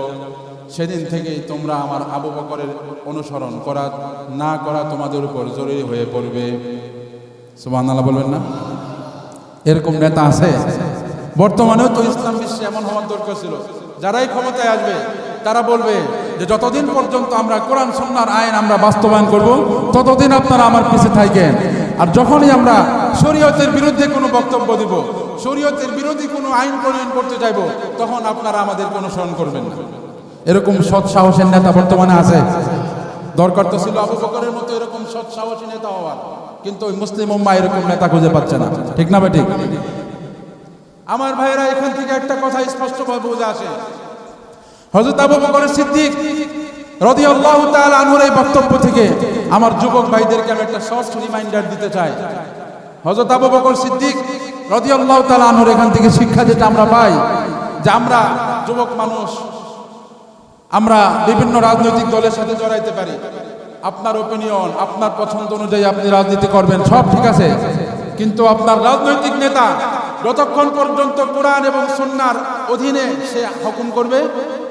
সেদিন থেকেই তোমরা আমার আবু বকরের অনুসরণ করা না করা তোমাদের উপর জরুরি হয়ে পড়বে। সুবহানাল্লাহ বলবেন না? এরকম নেতা আছে বর্তমানেও। তো ইসলাম বিশ্বে এমন হওয়ার দরকার ছিল, যারাই ক্ষমতায় আসবে তারা বলবে যে যতদিন পর্যন্ত আমরা কোরআন সুন্নাহর আইন আমরা বাস্তবায়ন করব, ততদিন আপনারা আমার পিছে থাকেন। আর যখনই আমরা শরীয়তের বিরুদ্ধে কোনো বক্তব্য দিব, শরীয়তের বিরোধী কোনো আইন প্রণয়ন করতে চাইব, তখন আপনারা আমাদেরকে অনুসরণ করবেন না। এরকম সৎ সাহসের নেতা বর্তমানে আছে। দরকার তো ছিল আবু বকরের মতো এরকম সৎ সাহসী নেতা হওয়ার, কিন্তু ওই মুসলিম উম্মাহ এরকম নেতা খুঁজে পাচ্ছে না। ঠিক না ঠিক? আমার ভাইয়েরা, এখান থেকে একটা কথা স্পষ্টভাবে বোঝা আসে, হযরত আবু বকর সিদ্দিক রাদিয়াল্লাহু তাআলা আনহুর এই বক্তব্য থেকে আমার যুবক ভাইদেরকে আমি একটা শর্ট রিমাইন্ডার দিতে চাই। হযরত আবু বকর সিদ্দিক রাদিয়াল্লাহু তাআলা আনহুর এখান থেকে শিক্ষা যেটা আমরা পাই, যে আমরা যুবক মানুষ, আমরা বিভিন্ন রাজনৈতিক দলের সাথে জড়াইতে পারি। আপনার ওপিনিয়ন, আপনার পছন্দ অনুযায়ী আপনি রাজনীতি করবেন, সব ঠিক আছে, কিন্তু আপনার রাজনৈতিক নেতা যতক্ষণ পর্যন্ত কোরআন এবং সুন্নাহর অধীনে সে হুকুম করবে,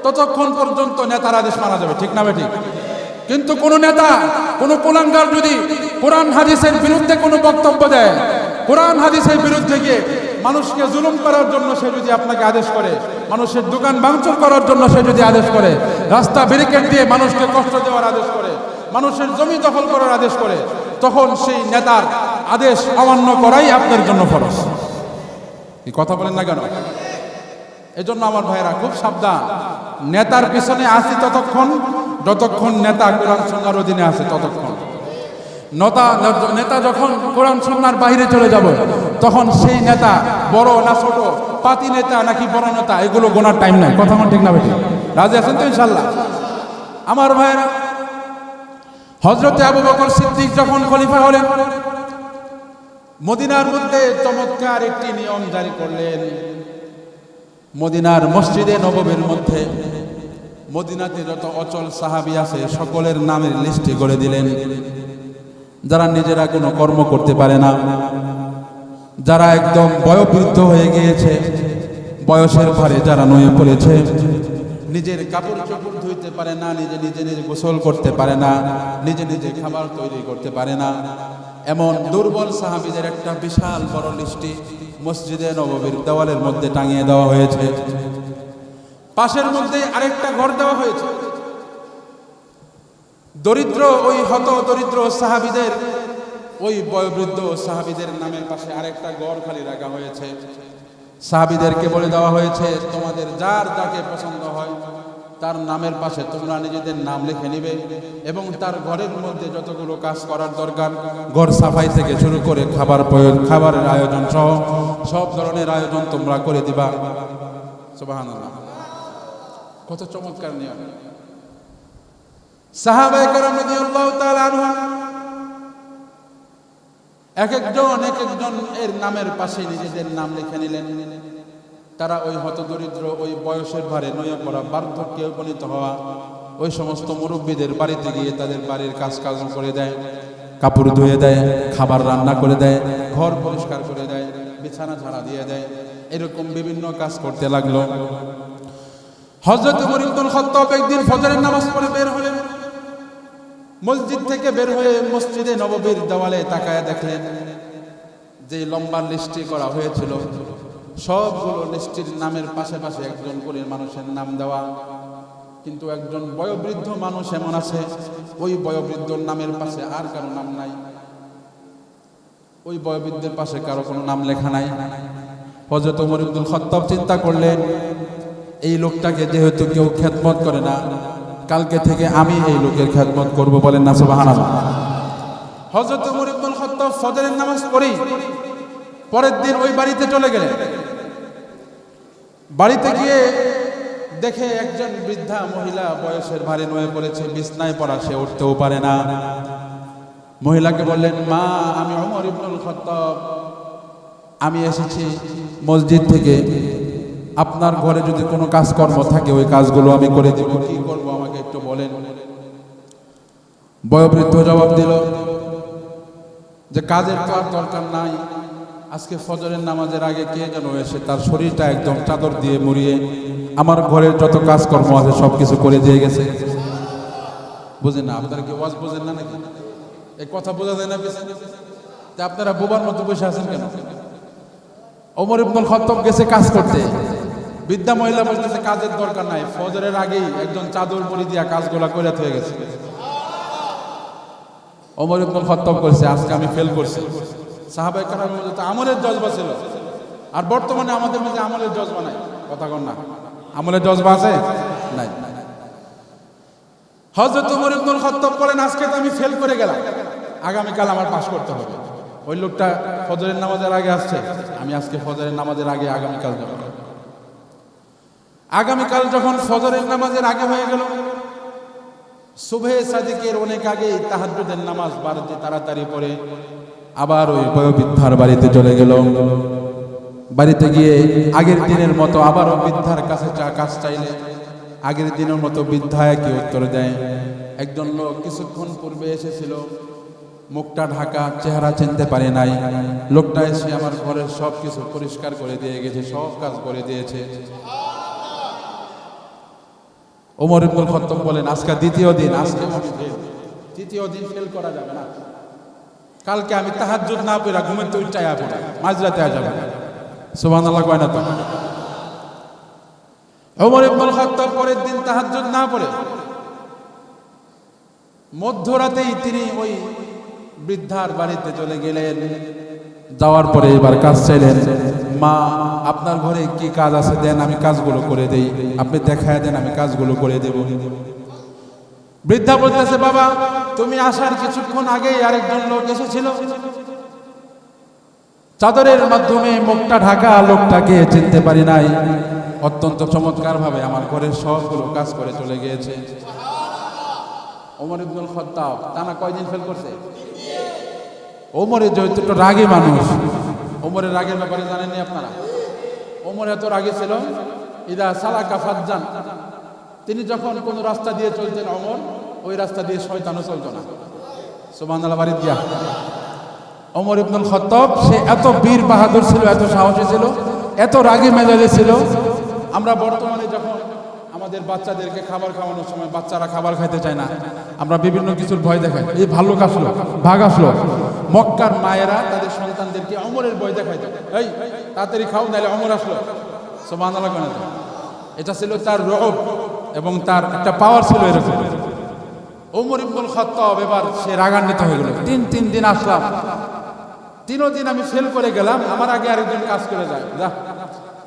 ততক্ষণ পর্যন্ত নেতার আদেশ মানা যাবে। ঠিক না ঠিক? কিন্তু কোন নেতা, কোন কুলাঙ্গার যদি কোরআন হাদিসের বিরুদ্ধে কোনো বক্তব্য দেয়, কোরআন হাদিসের বিরুদ্ধে গিয়ে মানুষকে জুলুম করার জন্য সে যদি আপনাকে আদেশ করে, মানুষের দোকান ভাঙচুর করার জন্য সে যদি আদেশ করে, রাস্তা ব্যারিকেড দিয়ে মানুষকে কষ্ট দেওয়ার আদেশ করে, মানুষের জমি দখল করার আদেশ করে, তখন সেই নেতার আদেশ অমান্য করাই আপনার জন্য ফরজ। এই কথা বলেন না কেন? এজন্য আমার ভাইয়েরা খুব সাবধান। নেতার পিছনে আসি ততক্ষণ যতক্ষণ নেতা কোরআন সুন্নাহর অধীনে আছে, ততক্ষণ। নেতা যখন কোরআন সুন্নাহর বাইরে চলে যাব, তখন সেই নেতা বড় না ছোট, পাতি নেতা নাকি বড় নেতা, এগুলো গোনার টাইম নাই। কথা মন ঠিক না বেঠিক? রাজি আছেন তো ইনশাআল্লাহ? আমার ভাইয়েরা, হযরত আবু বকর সিদ্দিক যখন খলিফা হলেন, মদিনার মধ্যে চমৎকার একটি নিয়ম জারি করলেন। মদিনার মসজিদে নববীর মধ্যে মদিনাতে যত অচল সাহাবী আছে সকলের নামের লিস্টে করে দিলেন, যারা নিজেরা কোনো কর্ম করতে পারে না, যারা একদম বয়োবৃদ্ধ হয়ে গিয়েছে, বয়সের ভারে যারা নুয়ে পড়েছে, নিজের কাপড় চোপড় ধুইতে পারে না, নিজে নিজে গোসল করতে পারে না, নিজে নিজে খাবার তৈরি করতে পারে না, এমন দুর্বল সাহাবীদের একটা বিশাল বড় লিস্টি মসজিদে নববীর দেওয়ালের মধ্যে টাঙিয়ে দেওয়া হয়েছে। পাশের মধ্যে আরেকটা ঘর দেওয়া হয়েছে। দরিদ্র ওই হত দরিদ্র সাহাবীদের, ওই বয়োবৃদ্ধ সাহাবীদের নামের পাশে আরেকটা ঘর খালি রাখা হয়েছে। সাহাবীদেরকে বলে দেওয়া হয়েছে, তোমাদের যার যাকে পছন্দ হয় তার নামের পাশে তোমরা নিজেদের নাম লিখে নিবে, এবং তার ঘরের মধ্যে যতগুলো কাজ করার দরকার, ঘর সাফাই থেকে শুরু করে খাবারের আয়োজন সহ সব ধরনের আয়োজন তোমরা করে দিবা। সুবহানাল্লাহ, কত চমৎকার নিয়ম! সাহাবায়ে কেরাম রাদিয়াল্লাহু তাআলা আনহুম এক একজন এর নামের পাশে নিজেদের নাম লিখে নিলেন। তারা ওই হতদরিদ্র, ওই বয়সের ভারে নয়া পড়া, বার্ধক্যে উপনীত হওয়া ওই সমস্ত মুরব্বীদের বাড়িতে গিয়ে তাদের বাড়ির কাজ করে দেয়, কাপড় ধুয়ে দেয়, খাবার রান্না করে দেয়, ঘর পরিষ্কার করে দেয়, বিছানা ঝাড়া দিয়ে দেয়, এরকম বিভিন্ন কাজ করতে লাগলো। হযরত ওমর ইবনুল খাত্তাব একদিন ফজরের নামাজ পড়ে বের হলেন। মসজিদ থেকে বের হয়ে মসজিদে নববীর দেওয়ালে তাকায় দেখলেন যে লম্বা লিস্টি করা হয়েছিল, সবগুলো লিস্টির নামের পাশে পাশে একজন করে মানুষের নাম দেওয়া, কিন্তু একজন বয়োবৃদ্ধ মানুষ এমন আছে, ওই বয়োবৃদ্ধর নামের পাশে আর কারো নাম নাই, ওই বয়োবৃদ্ধের পাশে কারো কোনো নাম লেখা নাই। হযরত ওমর ইবনুল খাত্তাব চিন্তা করলেন, এই লোকটাকে যেহেতু কেউ খেদমত করে না, কালকে থেকে আমি এই লোকের খেদমত করব। বলেন না সুবহানাল্লাহ। হযরত ওমর ইবনুল খাত্তাব ফজরের নামাজ পড়েই পরের দিন ওই বাড়িতে চলে গেলেন। বাড়িতে গিয়ে দেখে একজন বৃদ্ধা মহিলা বয়সের ভারে নুয়ে পড়েছে, বিছনায় পড়া, সে উঠতেও পারে না। মহিলাকে বললেন, মা, আমি ওমর ইবনুল খাত্তাব, আমি এসেছি মসজিদ থেকে, আপনার ঘরে যদি কোনো কাজকর্ম থাকে ওই কাজগুলো আমি করে দেব, কি করব আমাকে একটু বলেন। বয়োবৃদ্ধ জবাব দিল যে কাজের তো আর দরকার নাই, আজকে ফজরের নামাজের আগে কে যেন এসে তার শরীরটা একদম চাদর দিয়ে মুড়িয়ে আমার ঘরের যত কাজকর্ম আছে সবকিছু করে দিয়ে গেছে। বুঝেন না? আপনারা কি ওয়াজ বোঝেন না নাকি? এই কথা বোঝা যায় না? আপনারা বোবার মতো বসে আছেন কেন? ওমর ইবনুল খাত্তাব গেছে কাজ করতে, বৃদ্ধা মহিলা বলতেছে কাজের দরকার নাই, ফজরের আগেই একজন চাদর মুড়ি দিয়া কাজগুলা করে হয়ে গেছে। ওমর ইবনুল খাত্তাব করেছে আজকে আমি ফেল করছি। সাহাবায়ে কেরামের মধ্যে তো আমলের জজবা ছিল, আর বর্তমানে আমাদের মধ্যে আমলের জজবা নাই। কথা কন না? আমলের জজবা আছে? নাই। হযরত ওমর ইবনুল খাত্তাব বলেন আজকে তো আমি ফেল করে গেলাম, আগামীকাল আমার পাস করতে হবে। ওই লোকটা ফজরের নামাজের আগে আসছে, আমি আজকে ফজরের নামাজের আগে আগামীকাল যাব। আগামীকাল যখন ফজরের নামাজের আগে হয়ে গেল, সুবহে সাদিকের অনেক আগে তাহাজ্জুদের নামাজ বাড়িতে তাড়াতাড়ি পড়ে আবার ওই বয়োবৃদ্ধার বাড়িতে চলে গেল। বাড়িতে গিয়ে আগের দিনের মতো আবারও বৃদ্ধার কাছে কাজ চাইলে আগের দিনের মতো বৃদ্ধা একই উত্তর দেয়। একজন লোক কিছুক্ষণ পূর্বে এসেছিল, মুখটা ঢাকা, চেহারা চিনতে পারে নাই। লোকটা এসে আমার ঘরের সব কিছু পরিষ্কার করে দিয়ে গেছে, সব কাজ করে দিয়েছে। ওমর ইবনুল খাত্তাব বলেন আজকে দ্বিতীয় দিন, আজকে তৃতীয় দিন ফেল করা যাবে না। কালকে আমি তাহাজ্জুদ না পড়া ঘুমের তো উঠে আয়া পড়া, মাঝরাতে আয়া যাবে। সুবহানাল্লাহ কয় না তো? ওমর ইবনুল খাত্তাব পরের দিন তাহাজ্জুদ না পড়ে মধ্যরাতেই তিনি ওই বৃদ্ধার বাড়িতে চলে গেলেন। যাওয়ার পরে এবার কাজ চাইলেন, মা আপনার ঘরে কি কাজ আছে দেন, আমি কাজগুলো করে দেই, আপনি দেখায় দেন, আমি কাজগুলো করে দেব। বৃদ্ধা বলতেছে বাবা তুমি আসার কিছুক্ষণ আগেই আরেকজন লোক এসেছিল, চাদরের মাধ্যমে মুখটা ঢাকা, লোকটাকে চিনতে পারি নাই, অত্যন্ত চমৎকার ভাবে আমার ঘরের সবগুলো কাজ করে চলে গিয়েছে। ওমর ইবনুল খাত্তাব টানা কয়দিন ফেল করছে? ওমরের যেহেতু একটু রাগী মানুষ, ওমরের রাগের ব্যাপারে জানেননি আপনারা? ওমর এত রাগী ছিল, ইদা সালাকা ফাজ্জান, তিনি যখন কোন রাস্তা দিয়ে চলতেন ওমর, ওই রাস্তা দিয়ে শয়তানও চলতো না। সুবহানাল্লাহ বাড়ি দিয়া। ওমর ইবনুল খাত্তাব সে এত বীর বাহাদুর ছিল, এত সাহসী ছিল, এত রাগী মেজাজে ছিল। আমরা বর্তমানে যখন আমাদের বাচ্চাদেরকে খাবার খাওয়ানোর সময় বাচ্চারা খাবার খাইতে চায় না, আমরা বিভিন্ন কিছুর ভয় দেখাই, এই ভাল্লুক আসলো, বাঘ আসলো। মক্কার মায়েরা তাদের সন্তানদেরকে ওমরের ভয় দেখাইতো, এই তাড়াতাড়ি খাও নাইলে ওমর আসলো। সুবহানাল্লাহ কেন? এটা ছিল তার রব এবং তার একটা পাওয়ার ছিল এরকম। ওমর ইবনুল খাত্তাব এবার সে রাগান্বিত হয়ে গেল। তিন দিন আসলাম, তিনও দিন আমি ফেল করে গেলাম, আমার আগে আরেকজন কাজ করে যায়, যা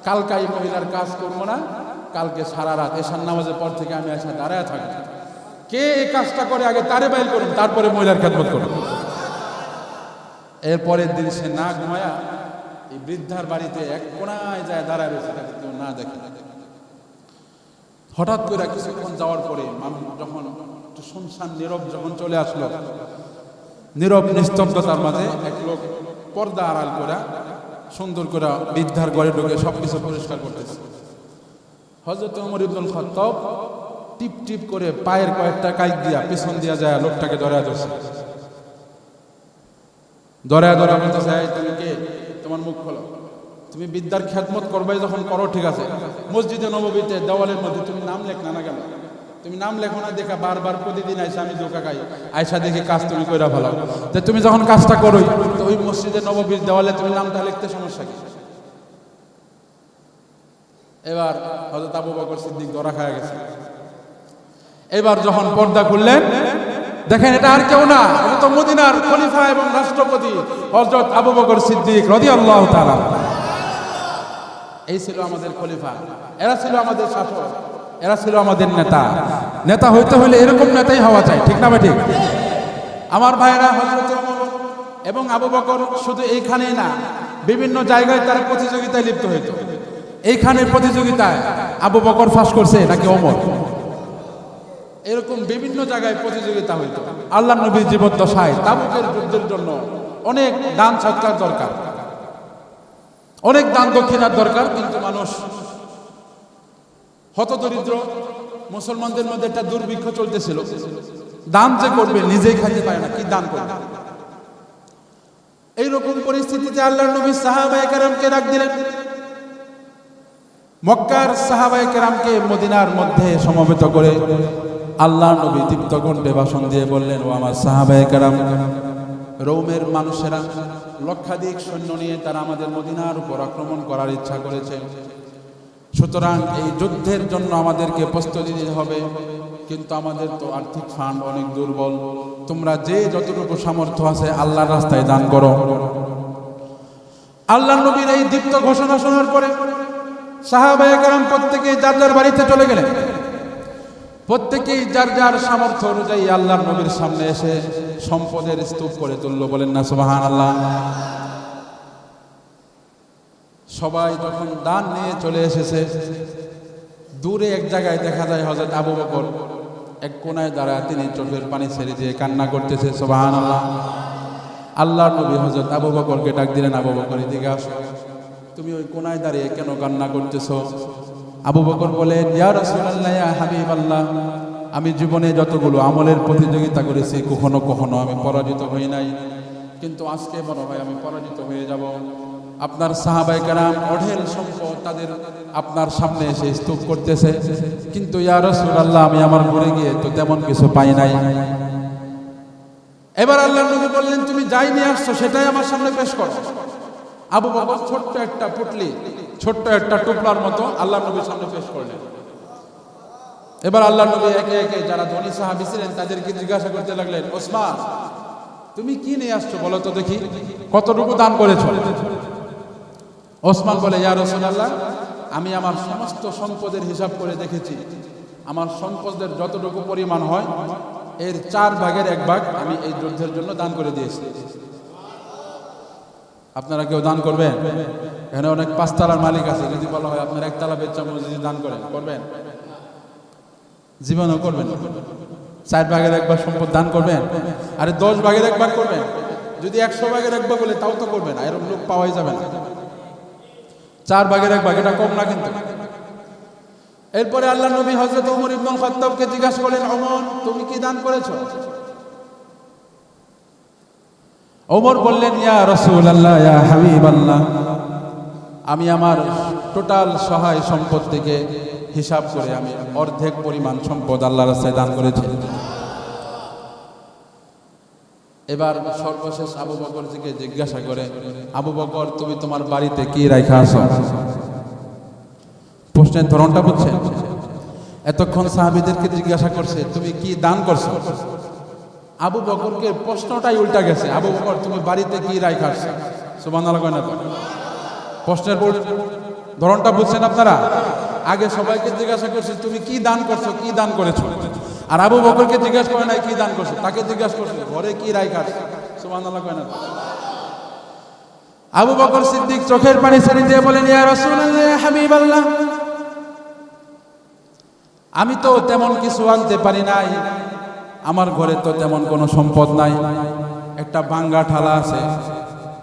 কালকে এই মহিলার কাজ করবো না, কালকে সারা রাত এশার নামাজের পর থেকে আমি এসে দাঁড়ায় থাকি, কে এই কাজটা করে আগে তারে বাইল করুন, তারপরে মহিলার খেদমত করুন। এরপরের দিন সে না ঘুমায়া এই বৃদ্ধার বাড়িতে এক কোনায় যায় দাঁড়ায় রয়েছে, তাকে কেউ না দেখে। হঠাৎ করে কিছুক্ষণ যাওয়ার পরে মানুষ যখন একটু শুনশান নীরব যখন চলে আসলো, নীরব নিস্তব্ধতার মাঝে এক লোক পর্দা আড়াল করে সুন্দর করে বৃদ্ধার ঘরে ঢুকে সবকিছু পরিষ্কার করতেছে। হযরত ওমর ইবনুল খাত্তাব টিপ টিপ করে পায়ের কয়েকটা কাইক দিয়া পিছন দিয়া যায় লোকটাকে ধরে ধরছে, ধরে বলতেছে তুমি কে, তোমার মুখ খোলো, তুমি বৃদ্ধার খেদমত করবাই যখন করো ঠিক আছে, মসজিদে নববীতে দেওয়ালের মধ্যে তুমি নাম লেখ না কেন, তুমি নাম লেখো না দেখা বারবার প্রতিদিন আইসা আমি ধোকা খাই, আয়সা দেখে কাজ তুমি কইরা ভালো, তো তুমি যখন কাজটা করোই তো ওই মসজিদে নববীর দেওয়ালে তুমি নামটা লিখতে সমস্যা কি? এবার হযরত আবু বকর সিদ্দিক ধরা খায় গেছে। এবার যখন পর্দা খুললেন দেখেন এটা আর কেউ না, এটা তো মদিনার খলিফা এবং রাষ্ট্রপতি হযরত আবু বকর সিদ্দিক রাদিয়াল্লাহু তাআলা। এই ছিল আমাদের খলিফা, এরা ছিল আমাদের শাসক, এরা ছিল আমাদের নেতা। নেতা হইতে হলে এরকম নেতাই হওয়া চাই, ঠিক না ঠিক? আমার ভাইরা, হযরত ওমর এবং আবু বকর শুধু এইখানেই না, বিভিন্ন জায়গায় তারা প্রতিযোগিতায় লিপ্ত হইত। এইখানে প্রতিযোগিতায় আবু বকর ফাঁস করছে নাকি ওমর, এরকম বিভিন্ন জায়গায় প্রতিযোগিতা হইত। আল্লাহর নবীর জীবদ্দশায় তাবুকের যুদ্ধের জন্য অনেক দান সৎকার দরকার, অনেক দান দক্ষিণার দরকার, কিন্তু মানুষ হতদরিদ্র, মুসলমানদের মধ্যে একটা দুর্ভিক্ষ চলতেছিল। দান যে করবে নিজেই খাইতে পারে না, কি দান করবে? এইরকম পরিস্থিতিতে আল্লাহর নবী সাহাবায়ে কেরামকে ডাক দিলেন। মক্কার সাহাবায়ে কেরামকে মদিনার মধ্যে সমবেত করে আল্লাহর নবী দীপ্ত কণ্ঠে ভাষণ দিয়ে বললেন, ও আমার সাহাবায়ে কেরাম, রোমের মানুষেরা লক্ষাধিক সৈন্য নিয়ে তারা আমাদের মদিনার উপর আক্রমণ করার ইচ্ছা করেছে। সুতরাং এই যুদ্ধের জন্য আমাদেরকে প্রস্তুতি নিতে হবে, কিন্তু আমাদের তো আর্থিক ফান্ড অনেক দুর্বল। তোমরা যে যতটুকু সামর্থ্য আছে আল্লাহর রাস্তায় দান করো। আল্লাহর নবীর এই দীপ্ত ঘোষণা শোনার পরে সাহাবায়ে কেরাম প্রত্যেকে যার যার বাড়িতে চলে গেলেন। প্রত্যেকেই যার যার সামর্থ্য অনুযায়ী আল্লাহর নবীর সামনে এসে সম্পদের স্তূপ করে তুলল। বলেন না সুবহানাল্লাহ। সবাই যখন দান নিয়ে চলে এসেছে, দূরে এক জায়গায় দেখা যায় হযরত আবু বকর এক কোনায় দাঁড়ায়, তিনি চোখের পানি ছেড়ে দিয়ে কান্না করতেছে। সুবহানাল্লাহ। আল্লাহর নবী হযরত আবু বকরকে ডাক দিলেন, আবু বকর এদিকে আসো, তুমি ওই কোনায় দাঁড়িয়ে কেন কান্না করতেছো? আবু বকর বলেন, ইয়া রাসূলুল্লাহ, ইয়া হাবিবাল্লাহ, আমি জীবনে যতগুলো আমলের প্রতিযোগিতা করেছি কখনো কখনো আমি পরাজিত হই নাই, কিন্তু আজকে মনে হয় আমি পরাজিত হয়ে যাব। আপনার সাহাবায়ে কেরাম অঢেল সম্পদ তাদের আপনার সামনে এসে স্তূপ করতেছে, কিন্তু ইয়া রাসূলুল্লাহ আমি আমার ঘরে গিয়ে তো তেমন কিছু পাই নাই। এবার আল্লাহর নবী বললেন, তুমি যাই নিয়ে আসছো সেটাই আমার সামনে পেশ করো। আবু বকর ছোট্ট একটা পুটলি, ছোট্ট একটা টুকরার মতো আল্লাহর নবীর সামনে পেশ করলেন। এবার আল্লাহর নবী একে একে যারা ধনী সাহাবী ছিলেন তাদেরকে জিজ্ঞাসা করতে লাগলেন, ওসমান তুমি কি নিয়ে আসছো বলো তো দেখি, কতটুকু দান করেছো? ওসমান বলে, ইয়া রাসূলুল্লাহ, আমি আমার সমস্ত সম্পদের হিসাব করে দেখেছি, আমার সম্পদের যতটুকু পরিমাণ হয় এর 4 ভাগের 1 ভাগ আমি এই যুদ্ধের জন্য দান করে দিয়েছি। আপনারা কেউ দান করবেন? এখানে অনেক 5 তলার মালিক আছে, যদি বলা হয় আপনার 1 তলা বেচা মসজিদে দান করেন, করবেন? জীবনও করবেন? 4 ভাগের 1 ভাগ সম্পদ দান করবেন? আরে 10 ভাগের 1 ভাগ করবেন? যদি 100 ভাগের 1 ভাগ বলে তাও তো করবেন না, এরকম লোক পাওয়াই যাবে না। 4 ভাগের 1 ভাগ এটা কম না কিন্তু। এরপরে আল্লাহ নবী হযরত ওমর ইবনুল খাত্তাবকে জিজ্ঞাসা করলেন, ওমর তুমি কি দান করেছো? ওমর বললেন, ইয়া রাসূলুল্লাহ, ইয়া হাবিবাল্লাহ, আমি আমার টোটাল সহায় সম্পদ থেকে হিসাব করে আমি অর্ধেক পরিমাণ সম্পদ আল্লাহর রাস্তায় দান করেছি। এবার সর্বশেষ আবু বকরকে জিজ্ঞাসা করে, আবু বকর তুমি তোমার বাড়িতে কি রাখা আছো? প্রশ্নের ধরনটা বুঝছেন? এতক্ষণ সাহাবীদেরকে জিজ্ঞাসা করছে তুমি কি দান করছো, আবু বকরকে প্রশ্নটাই উল্টা গেছে, আবু বকর তুমি বাড়িতে কি রাখা আছো? সুবহানাল্লাহ। প্রশ্নের ধরনটা বুঝছেন আপনারা? আগে সবাইকে জিজ্ঞাসা করছে তুমি কি দান করছো, কি দান করেছো, আর আবু বকরকে জিজ্ঞাসা করে নাই কি দান করছো, তাকে জিজ্ঞাসা করছে ঘরে কি রাখা আছো। সুবহানাল্লাহ। আবু বকর সিদ্দিক চোখের পানি ছেড়ে দিয়ে বলেন, ইয়া রাসূলুল্লাহ, ইয়া হাবিবাল্লাহ, আমি তো তেমন কিছু আনতে পারি নাই, আমার ঘরে তো তেমন কোনো সম্পদ নাই, একটা ভাঙ্গা ঠালা আছে,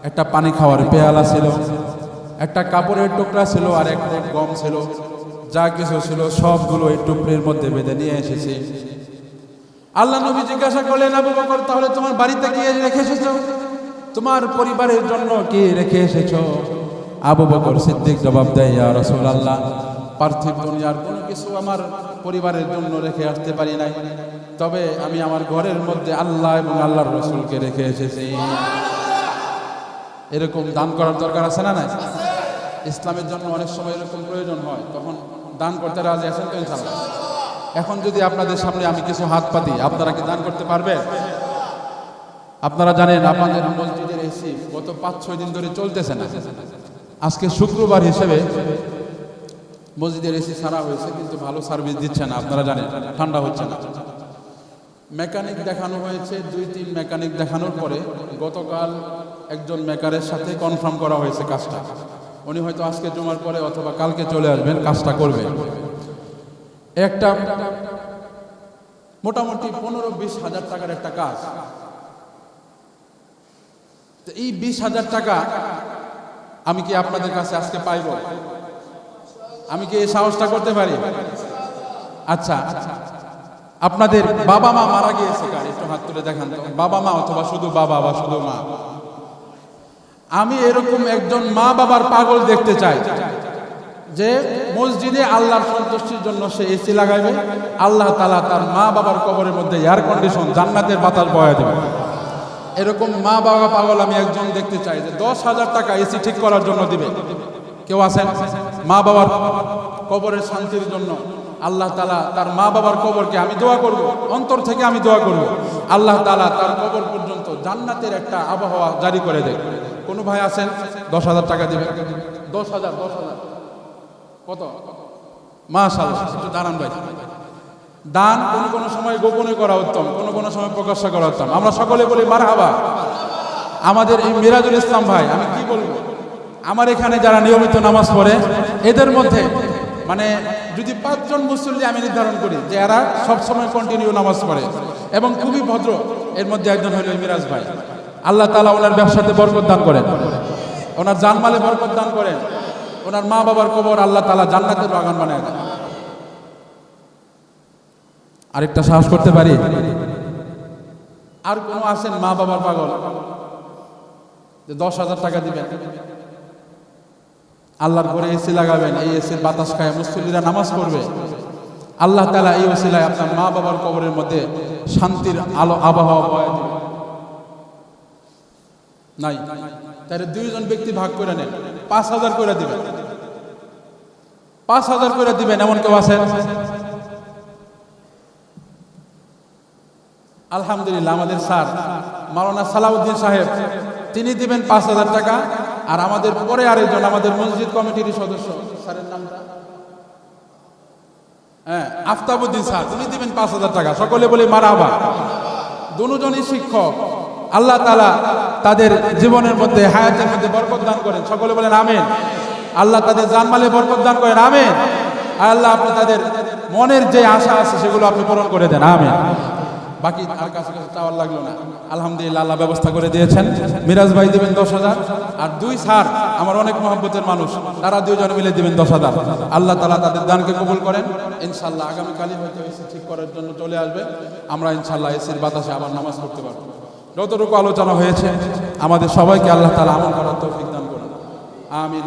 একটা পানি খাওয়ার পেয়ালা ছিল, একটা কাপড়ের টুকরা ছিল, আর এক মুঠ গম ছিল, যা কিছু ছিল সবগুলো এই টুকরির মধ্যে বেঁধে নিয়ে এসেছি। আল্লাহ নবী জিজ্ঞাসা করলেন, আবু বকর তাহলে তোমার বাড়িতে গিয়ে রেখে এসেছো, তোমার পরিবারের জন্য কি রেখে এসেছো? আবু বকর সিদ্দিক জবাব দেয়, ইয়া রাসূলুল্লাহ, পার্থিব দুনিয়ার কোনো কিছু আমার পরিবারের জন্য রেখে আসতে পারি নাই, তবে আমি আমার ঘরের মধ্যে আল্লাহ এবং আল্লাহর রাসূলকে রেখে এসেছি। এরকম দান করার দরকার আছে না? নাই? ইসলামের জন্য অনেক সময় এরকম প্রয়োজন হয়, তখন দান করতে রাজি আছেন তো ইনশাআল্লাহ? এখন যদি আপনাদের সামনে আমি কিছু হাত পাতি, আপনারা কি দান করতে পারবেন? আপনারা জানেন আপনাদের মসজিদের এসি গত 5-6 দিন ধরে চলতেছে না। আজকে শুক্রবার হিসেবে মসজিদের এসি সারা হয়েছে, কিন্তু ভালো সার্ভিস দিচ্ছে না, আপনারা জানেন, ঠান্ডা হচ্ছে না। মেকানিক দেখানো হয়েছে, 2-3 মেকানিক দেখানোর পরে গতকাল একজন মেকারের সাথে কনফার্ম করা হয়েছে কাজটা, উনি হয়তো আজকে জমার পরে অথবা কালকে চলে আসবেন, কাজটা করবেন। একটা মোটামুটি 15-20 হাজার টাকার একটা কাজ। তো এই 20,000 টাকা আমি কি আপনাদের কাছে আজকে পাইব? আমি কি এই সাহসটা করতে পারি? আচ্ছা, আপনাদের বাবা মা মারা গিয়েছে কার? একটু হাত তুলে দেখান তো। বাবা মা অথবা শুধু বাবা বা শুধু মা। আমি এরকম একজন মা বাবার পাগল দেখতে চাই যে মসজিদে আল্লাহর সন্তুষ্টির জন্য সে এসি লাগাইবে, আল্লাহ তাআলা তার মা বাবার কবরের মধ্যে এয়ার কন্ডিশন জান্নাতের বাতাস বয়া দেবে। এরকম মা বাবা পাগল আমি একজন দেখতে চাই যে 10,000 টাকা এসি ঠিক করার জন্য দিবে। কেউ আছেন? মা বাবার কবরের শান্তির জন্য আল্লাহ তাআলা তার মা বাবার কবরকে, আমি দোয়া করব, অন্তর থেকে আমি দোয়া করব, আল্লাহ তাআলা তার কবর পর্যন্ত জান্নাতের একটা আবহাওয়া জারি করে দেয়। কোন ভাই আছেন 10,000 টাকা দিবে? 10,000 কত? মাশাআল্লাহ, একটু দাঁড়ান ভাই। দান কোন সময় গোপনে করা উত্তম, কোন সময় প্রকাশ্য করা উত্তম। আমরা সকলে বলি মারহাবা। আমাদের এই মিরাজুল ইসলাম ভাই, আমি কি বলবো, আমার এখানে যারা নিয়মিত নামাজ পড়ে এদের মধ্যে মানে যদি 5 জন মুসল্লি আমি নির্ধারণ করি যে এরা সবসময় কন্টিনিউ নামাজ পড়ে এবং খুবই ভদ্র, এর মধ্যে একজন হলো মিরাজ ভাই। আল্লাহ তাআলা ওনার ব্যবসাতে বরকত দান করেন, ওনার জানমালে বরকত দান করেন, ওনার মা বাবার কবর আল্লাহ তাআলা জান্নাতের বাগান বানায় দেন। আরেকটা সাহস করতে পারি? আর কোন আছেন মা বাবার পাগল যে 10,000 টাকা দিবেন, আল্লাহর ঘরে এসি লাগাবেন, এই এসির বাতাস খায় মুসল্লিরা নামাজ পড়বে, আল্লাহ তাআলা এই ওসিলায় আপনার মা বাবার কবরের মধ্যে শান্তির আলো আবহাওয়া বয়ে দিবেন? নাই? তাহলে 2 জন ব্যক্তি ভাগ করে নেন, 5,000 করে দিবেন। 5,000 করে দিবেন, এমন কেউ আছেন? আলহামদুলিল্লাহ, আমাদের স্যার মাওলানা সালাউদ্দিন সাহেব তিনি দিবেন 5,000 টাকা। আর আমাদের পরে আরেকজন আমাদের মসজিদ কমিটির সদস্য, স্যারের নামটা আফতাবউদ্দিন স্যার, তিনি দিবেন 5,000 টাকা। সকলে বলি মারহাবা। দুজনই শিক্ষক, আল্লাহ তাআলা তাদের জীবনের মধ্যে হায়াতের মধ্যে বরকত দান করেন। সকলে বলেন আমিন। আল্লাহ তাদের জানমালে বরকত দান করেন, আমিন। আল্লাহ আপনি তাদের মনের যে আশা আছে সেগুলো আপনি পূরণ করে দেন, আমিন। বাকি আর কাছে চাওয়ার লাগলো না, আলহামদুলিল্লাহ আল্লাহ ব্যবস্থা করে দিয়েছেন। মিরাজ ভাই দিবেন 10,000, আর 2 স্যার আমার অনেক মহব্বতের মানুষ, তারা 2 জন মিলে দিবেন 10,000। আল্লাহ তাআলা তাদের দানকে কবুল করেন। ইনশাআল্লাহ আগামীকালই হয়তো এসি ঠিক করার জন্য চলে আসবে, আমরা ইনশাআল্লাহ এসির বাতাসে আবার নামাজ পড়তে পারবো। যতটুকু আলোচনা হয়েছে আমাদের সবাইকে আল্লাহ তাআলা আমল করার তৌফিক দান করুন, আমিন।